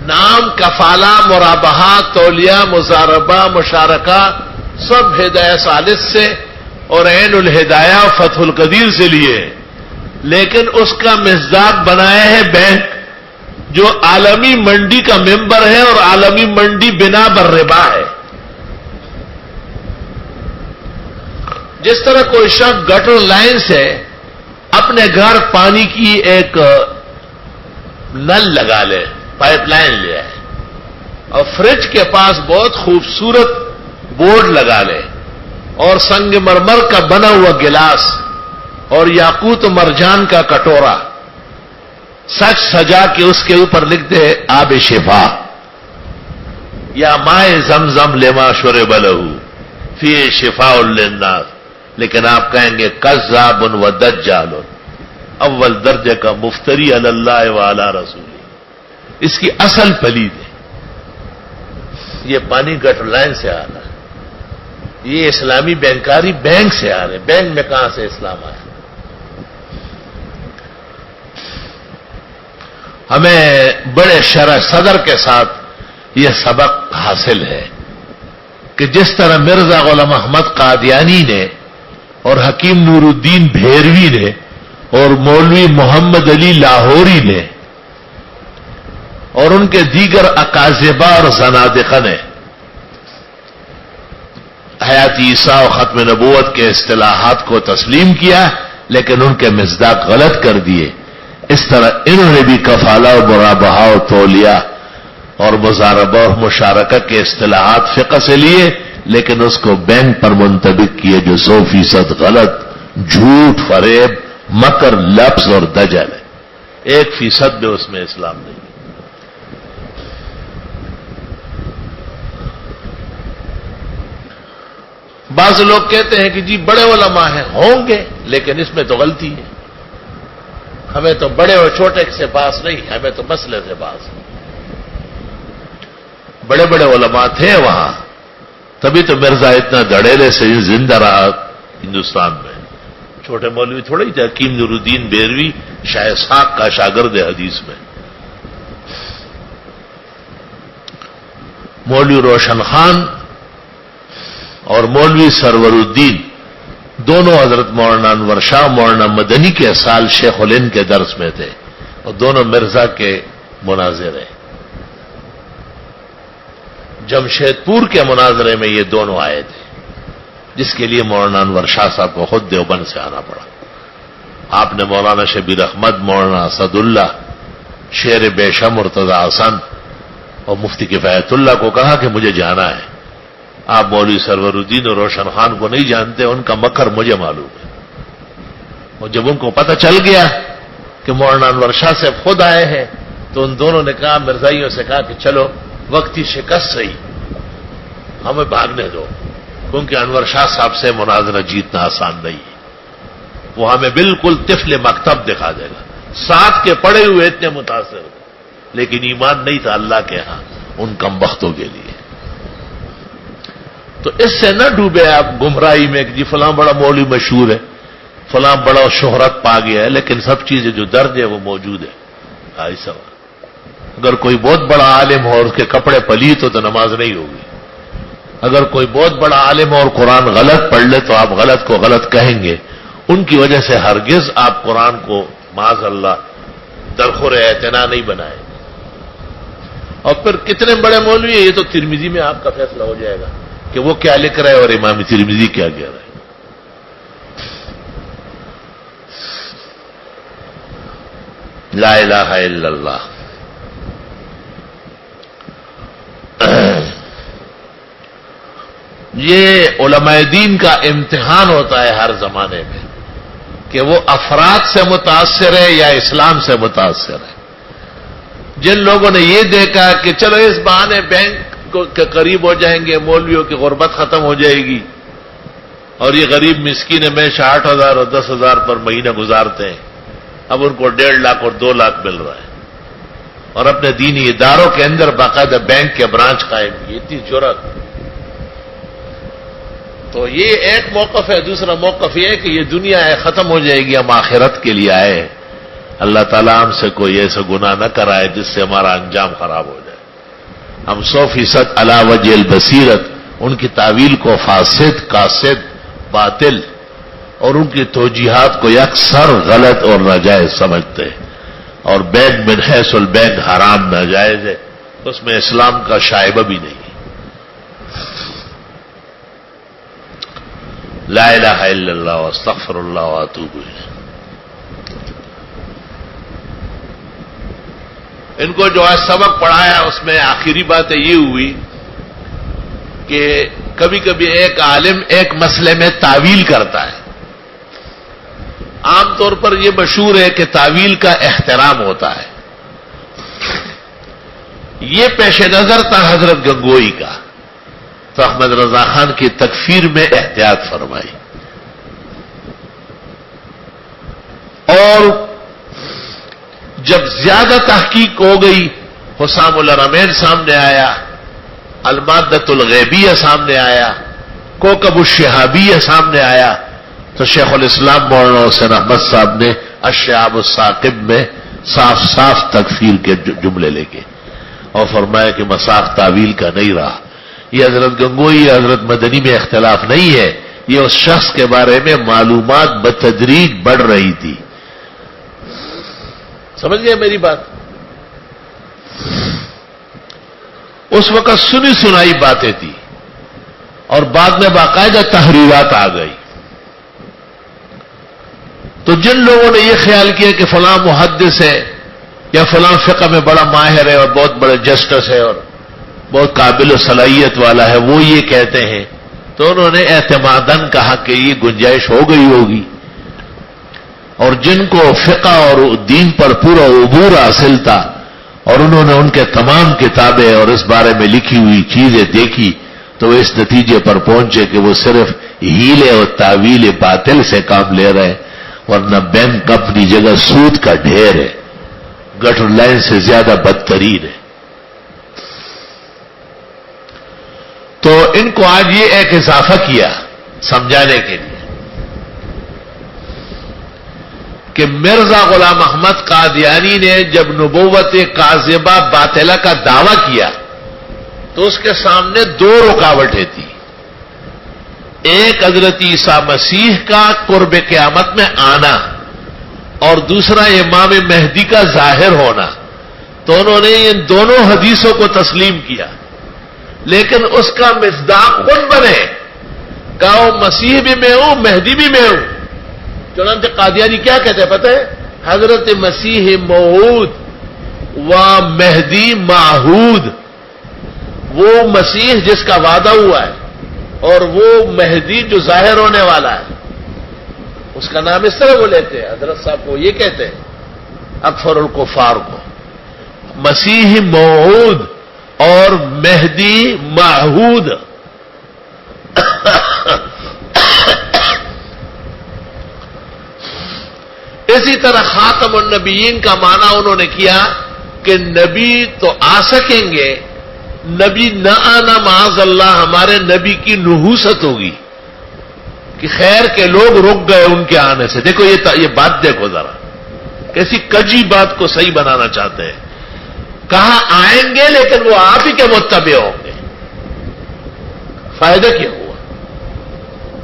نام کفالہ, مرابحہ, تولیہ, مزاربہ, مشارکہ سب ہدایہ ثالث سے اور عین الہدایہ فتح القدیر سے لیے, لیکن اس کا مصداق بنایا ہے بینک, جو عالمی منڈی کا ممبر ہے اور عالمی منڈی بنا بر ربا ہے. جس طرح کوئی شخص گٹر لائن سے اپنے گھر پانی کی ایک نل لگا لے, پائپ لائن لے آئے, اور فریج کے پاس بہت خوبصورت بورڈ لگا لے, اور سنگ مرمر کا بنا ہوا گلاس اور یاقوت و مرجان کا کٹورا سچ سجا کے اس کے اوپر لکھ دے آب شفا یا مائے زمزم لما شرب لہ فی شفاء للناس, لیکن آپ کہیں گے کذاب و دجال, اول درجے کا مفتری علی اللہ و علی رسول. اس کی اصل پلید ہے. یہ پانی گٹر لائن سے آ رہا ہے, یہ اسلامی بینکاری بینک سے آ رہے ہیں. بینک میں کہاں سے اسلام آیا؟ ہمیں بڑے شرح صدر کے ساتھ یہ سبق حاصل ہے کہ جس طرح مرزا غلام احمد قادیانی نے اور حکیم نور الدین بھیروی نے اور مولوی محمد علی لاہوری نے اور ان کے دیگر اکاذبہ اور زنادقہ نے حیات عیسیٰ و ختم نبوت کے اصطلاحات کو تسلیم کیا, لیکن ان کے مصداق غلط کر دیے, اس طرح انہوں نے بھی کفالہ و مرابحہ و تولیہ اور مزاربہ اور مشارکہ کے اصطلاحات فقہ سے لیے, لیکن اس کو بینک پر منطبق کیے, جو 100% غلط, جھوٹ, فریب, مکر, لفظ اور دجل ہے. 1% بھی اس میں اسلام نہیں. بعض لوگ کہتے ہیں کہ جی بڑے علماء ہیں, ہوں گے, لیکن اس میں تو غلطی ہے. ہمیں تو بڑے اور چھوٹے سے باس نہیں, ہمیں تو مسئلے سے باس. بڑے بڑے علماء تھے وہاں, تبھی تو مرزا اتنا دھڑیلے سے زندہ رہا ہندوستان میں. چھوٹے مولوی تھوڑے ہی تھے. حکیم نور الدین بیروی شاہ اسحاق کا شاگرد حدیث میں, مولوی روشن خان اور مولوی سرور الدین دونوں حضرت مولانا انور شاہ مولانا مدنی کے سال شیخ الہند کے درس میں تھے, اور دونوں مرزا کے مناظر ہیں. جمشید پور کے مناظرے میں یہ دونوں آئے تھے, جس کے لیے مولانا انور شاہ صاحب کو خود دیوبند سے آنا پڑا. آپ نے مولانا شبیر احمد, مولانا اسد اللہ, شیر بیشہ مرتضی حسن اور مفتی کفایت اللہ کو کہا کہ مجھے جانا ہے. آپ مولوی سرور الدین اور روشن خان کو نہیں جانتے, ان کا مکر مجھے معلوم ہے. اور جب ان کو پتہ چل گیا کہ مولانا انور شاہ سے خود آئے ہیں, تو ان دونوں نے کہا, مرزائیوں سے کہا کہ چلو وقتی شکست صحیح, ہمیں بھاگنے دو, کیونکہ انور شاہ صاحب سے مناظرہ جیتنا آسان نہیں ہے. وہ ہمیں بالکل طفل مکتب دکھا دے گا. ساتھ کے پڑے ہوئے اتنے متاثر ہوئے, لیکن ایمان نہیں تھا اللہ کے ہاں ان کم بختوں کے لیے. تو اس سے نہ ڈوبے آپ گمراہی میں کہ جی فلاں بڑا مولوی مشہور ہے, فلاں بڑا شہرت پا گیا ہے, لیکن سب چیزیں جو درج ہے وہ موجود ہے. ایسا اگر کوئی بہت بڑا عالم ہو اور اس کے کپڑے پلیت ہو تو نماز نہیں ہوگی. اگر کوئی بہت بڑا عالم ہو اور قرآن غلط پڑھ لے تو آپ غلط کو غلط کہیں گے. ان کی وجہ سے ہرگز آپ قرآن کو معاذ اللہ درخور اعتنا نہیں بنائیں. اور پھر کتنے بڑے مولوی ہیں, یہ تو ترمذی میں آپ کا فیصلہ ہو جائے گا کہ وہ کیا لکھ رہے اور امام ترمذی کیا کہہ رہے. لا الہ الا اللہ یہ علماء دین کا امتحان ہوتا ہے ہر زمانے میں کہ وہ افراد سے متاثر ہے یا اسلام سے متاثر ہے. جن لوگوں نے یہ دیکھا کہ چلو اس بہانے بینک کے قریب ہو جائیں گے, مولویوں کی غربت ختم ہو جائے گی, اور یہ غریب مسکین ہمیشہ 8,000 اور 10,000 پر مہینہ گزارتے ہیں, اب ان کو 1.5 لاکھ اور 2 لاکھ مل رہا ہے, اور اپنے دینی اداروں کے اندر باقاعدہ بینک کے برانچ قائم کی, اتنی جرأت. تو یہ ایک موقف ہے. دوسرا موقف یہ ہے کہ یہ دنیا ہے ختم ہو جائے گی, ہم آخرت کے لیے آئے ہیں. اللہ تعالیٰ ہم سے کوئی ایسا گناہ نہ کرائے جس سے ہمارا انجام خراب ہو جائے. ہم 100% علی وجہ البصیرت ان کی تعویل کو فاسد, قاصد, باطل اور ان کی توجیحات کو یکسر غلط اور ناجائز سمجھتے ہیں. اور بینک من حیث البینک حرام ناجائز ہے, اس میں اسلام کا شائبہ بھی نہیں. لا الہ الا اللہ واستغفر اللہ واتوب الیہ. ان کو جو آج سبق پڑھایا اس میں آخری بات یہ ہوئی کہ کبھی کبھی ایک عالم ایک مسئلے میں تعویل کرتا ہے. عام طور پر یہ مشہور ہے کہ تعویل کا احترام ہوتا ہے. یہ پیش نظر تھا حضرت گنگوئی کا, تو احمد رضا خان کی تکفیر میں احتیاط فرمائی. اور جب زیادہ تحقیق ہو گئی, حسام الحرمین سامنے آیا, المادۃ الغیبیہ سامنے آیا, کوکب الشہابیہ سامنے آیا, تو شیخ الاسلام مولانا حسین احمد صاحب نے الشعاب الثاقب میں صاف صاف تکفیر کے جملے لے کے اور فرمایا کہ مساق تعویل کا نہیں رہا. یہ حضرت گنگوئی حضرت مدنی میں اختلاف نہیں ہے, یہ اس شخص کے بارے میں معلومات بتدریج بڑھ رہی تھی. سمجھ گئے میری بات؟ اس وقت سنی سنائی باتیں تھی اور بعد میں باقاعدہ تحریرات آ گئی. تو جن لوگوں نے یہ خیال کیا کہ فلاں محدث ہے یا فلاں فقہ میں بڑا ماہر ہے اور بہت بڑا جسٹس ہے اور بہت قابل و صلاحیت والا ہے, وہ یہ کہتے ہیں, تو انہوں نے اعتماداً کہا کہ یہ گنجائش ہو گئی ہوگی. اور جن کو فقہ اور دین پر پورا عبور حاصل تھا اور انہوں نے ان کے تمام کتابیں اور اس بارے میں لکھی ہوئی چیزیں دیکھی, تو وہ اس نتیجے پر پہنچے کہ وہ صرف ہیلے اور تعویل باطل سے کام لے رہے ہیں, ورنہ بینک اپنی جگہ سود کا ڈھیر ہے, گٹر لائن سے زیادہ بدترین ہے. تو ان کو آج یہ ایک اضافہ کیا سمجھانے کے لیے کہ مرزا غلام احمد قادیانی نے جب نبوت کاذبہ باطلہ کا دعویٰ کیا تو اس کے سامنے 2 رکاوٹیں تھیں. ایک حضرت عیسیٰ مسیح کا قرب قیامت میں آنا اور دوسرا امام مہدی کا ظاہر ہونا. تو انہوں نے ان دونوں حدیثوں کو تسلیم کیا, لیکن اس کا مصداق خود بنے, کہا مسیح بھی میں ہوں مہدی بھی میں ہوں. چنانچہ قادیانی کیا کہتے ہیں پتہ ہے؟ حضرت مسیح موعود و مہدی معہود, وہ مسیح جس کا وعدہ ہوا ہے اور وہ مہدی جو ظاہر ہونے والا ہے, اس کا نام اس طرح وہ لیتے ہیں. حضرت صاحب کو یہ کہتے ہیں اکفر الکفار کو, مسیح موعود اور مہدی معہود. اسی طرح خاتم النبیین کا معنی انہوں نے کیا کہ نبی تو آ سکیں گے, نبی نہ آنا معاذ اللہ ہمارے نبی کی نحوست ہوگی کہ خیر کے لوگ رک گئے ان کے آنے سے. دیکھو یہ بات دیکھو ذرا, کیسی کجی بات کو صحیح بنانا چاہتے ہیں. کہاں آئیں گے لیکن وہ آپ ہی کے متبع ہوں گے. فائدہ کیا ہوا؟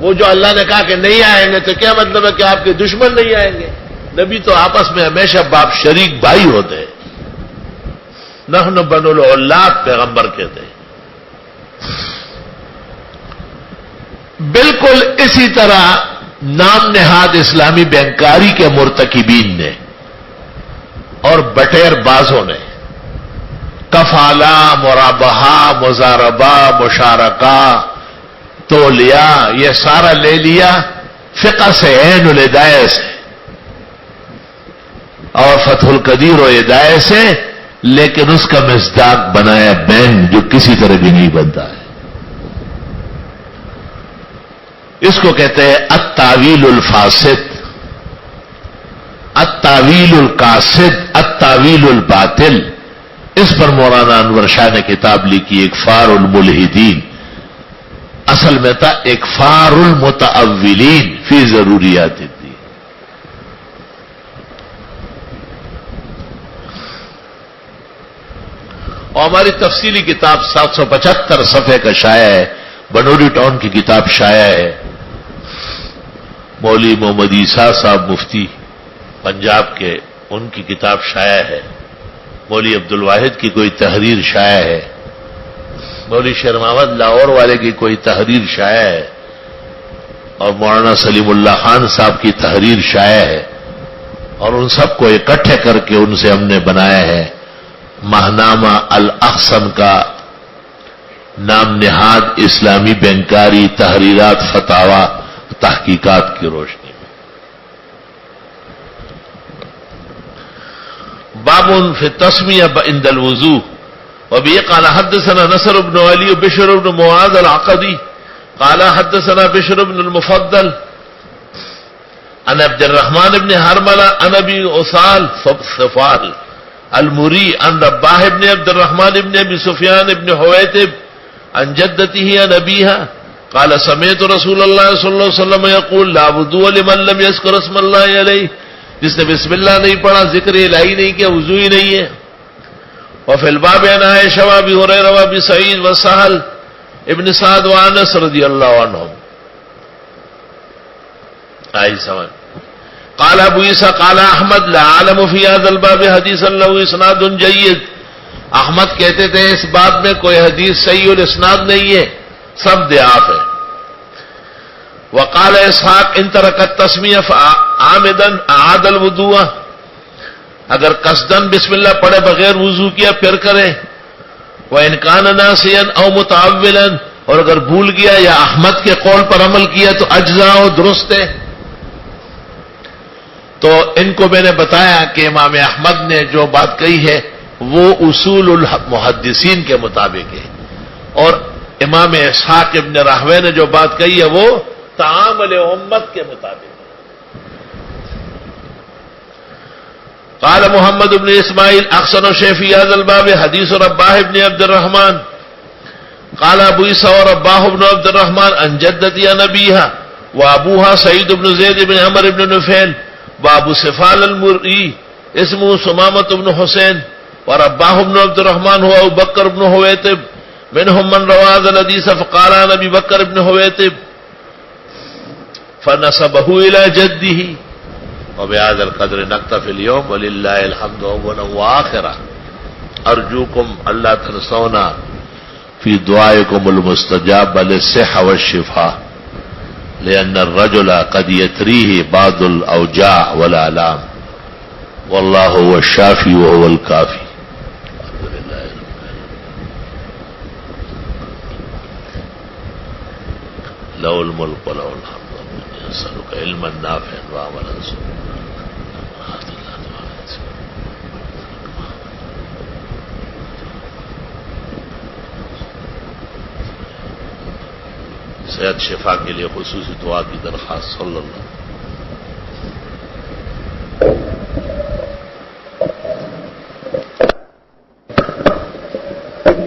وہ جو اللہ نے کہا کہ نہیں آئیں گے, تو کیا مطلب ہے کہ آپ کے دشمن نہیں آئیں گے؟ نبی تو آپس میں ہمیشہ باپ شریک بھائی ہوتے ہیں. نحن بنو العلات پیغمبر کہتے ہیں. بالکل اسی طرح نام نہاد اسلامی بینکاری کے مرتکبین نے اور بٹیر بازوں نے کفالہ, مرابحہ, مزاربہ, مشارکہ, تو لیا، یہ سارا لے لیا فقہ سے، عین الہدایہ سے، اور فتح القدیر و ہدایہ سے، لیکن اس کا مصداق بنایا بین، جو کسی طرح بھی نہیں بنتا ہے. اس کو کہتے ہیں التاویل الفاسد، التاویل القاصد، التاویل الباطل. اس پر مولانا انور شاہ نے کتاب لکھی اکفار الملحدین، اصل میں تھا اکفار المتاولین فی ضروریات الدین. اور ہماری تفصیلی کتاب 775 صفحے کا شائع ہے، بنوری ٹاؤن کی کتاب شائع ہے. مولوی محمد عیسیٰ صاحب مفتی پنجاب کے، ان کی کتاب شائع ہے. مولوی عبد الواحد کی کوئی تحریر شائع ہے. مولوی شیر محمد لاہور والے کی کوئی تحریر شائع ہے. اور مولانا سلیم اللہ خان صاحب کی تحریر شائع ہے. اور ان سب کو اکٹھے کر کے ان سے ہم نے بنایا ہے ماہنامہ الاحسن کا نام نہاد اسلامی بینکاری تحریرات فتاوا تحقیقات کی روشنی میں. باب فی التسمیہ عند الوضوء. وبه قال حدثنا نصر بن علي وبشر بن معاذ العقدي قال حدثنا بشر بن المفضل عن عبد الرحمن بن حرملة عن ابي أسال صفال المري عن رباح بن عبد الرحمن بن ابي سفيان بن حويتب عن جدته عن ابيها قال سمعت رسول الله صلى الله عليه وسلم يقول لا وضوء لمن لم يذكر اسم الله عليه. جس نے بسم اللہ نہیں پڑھا، ذکر الہی نہیں کیا، وضو ہی نہیں ہے. وفي الباب عن عائشة وابي هريرة وابي سعيد وسهل ابن سعد وانس رضي الله عنهم. قال ابو عيسى قال احمد لا اعلم في هذا الباب حديثا له اسناد جيد. احمد کہتے تھے اس باب میں کوئی حدیث صحیح الاسناد نہیں ہے، سب ضعیف ہے. وقال اسحاق ان ترك التسمية عامدا اعاد الوضوء. اگر قصدن بسم اللہ پڑھے بغیر وضو کیا پھر کرے. وان كان ناسيا او متعولا، اور اگر بھول گیا یا احمد کے قول پر عمل کیا تو اجزاء و درست ہے. تو ان کو میں نے بتایا کہ امام احمد نے جو بات کہی ہے وہ اصول المحدثین کے مطابق ہے، اور امام اسحاق ابن راہوے نے جو بات کہی ہے وہ تعامل امت کے مطابق. قال محمد بن اسماعیل احسن شيء في هذا الباب حديث رباح بن عبد الرحمن قال ابو عيسى ورباح بن عبد الرحمن عن جدتي عن ابيها وابوها سعيد بن زيد بن عمرو بن نفيل وابو سفال المرئي اسمه سمامة بن حسين ورباح بن عبد الرحمن هو ابو بكر بن حويتب. منهم من روى هذا الحديث فقال عن ابي بكر بن حويتب فنسبه الى جده. وبهذا القدر نكتفي اليوم ولله الحمد اولا واخرا. ارجوكم الا تنسونا في دعائكم المستجاب للصحة والشفاء، لأن الرجل قد يتريه بعض الأوجاع والآلام، والله هو الشافي وهو الكافي. له الملك وله الحمد. نسألك علما نافعا وعملا صالحا. صحت شفا کے لیے خصوصی دعا کی درخواست. صلی اللہ.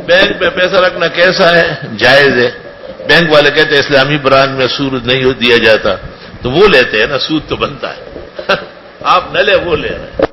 بینک میں پیسہ رکھنا کیسا ہے؟ جائز ہے. بینک والے کہتے ہیں اسلامی برانچ میں سود نہیں دیا جاتا، تو وہ لیتے ہیں نا، سود تو بنتا ہے. آپ نہ لے، وہ لے رہے ہیں.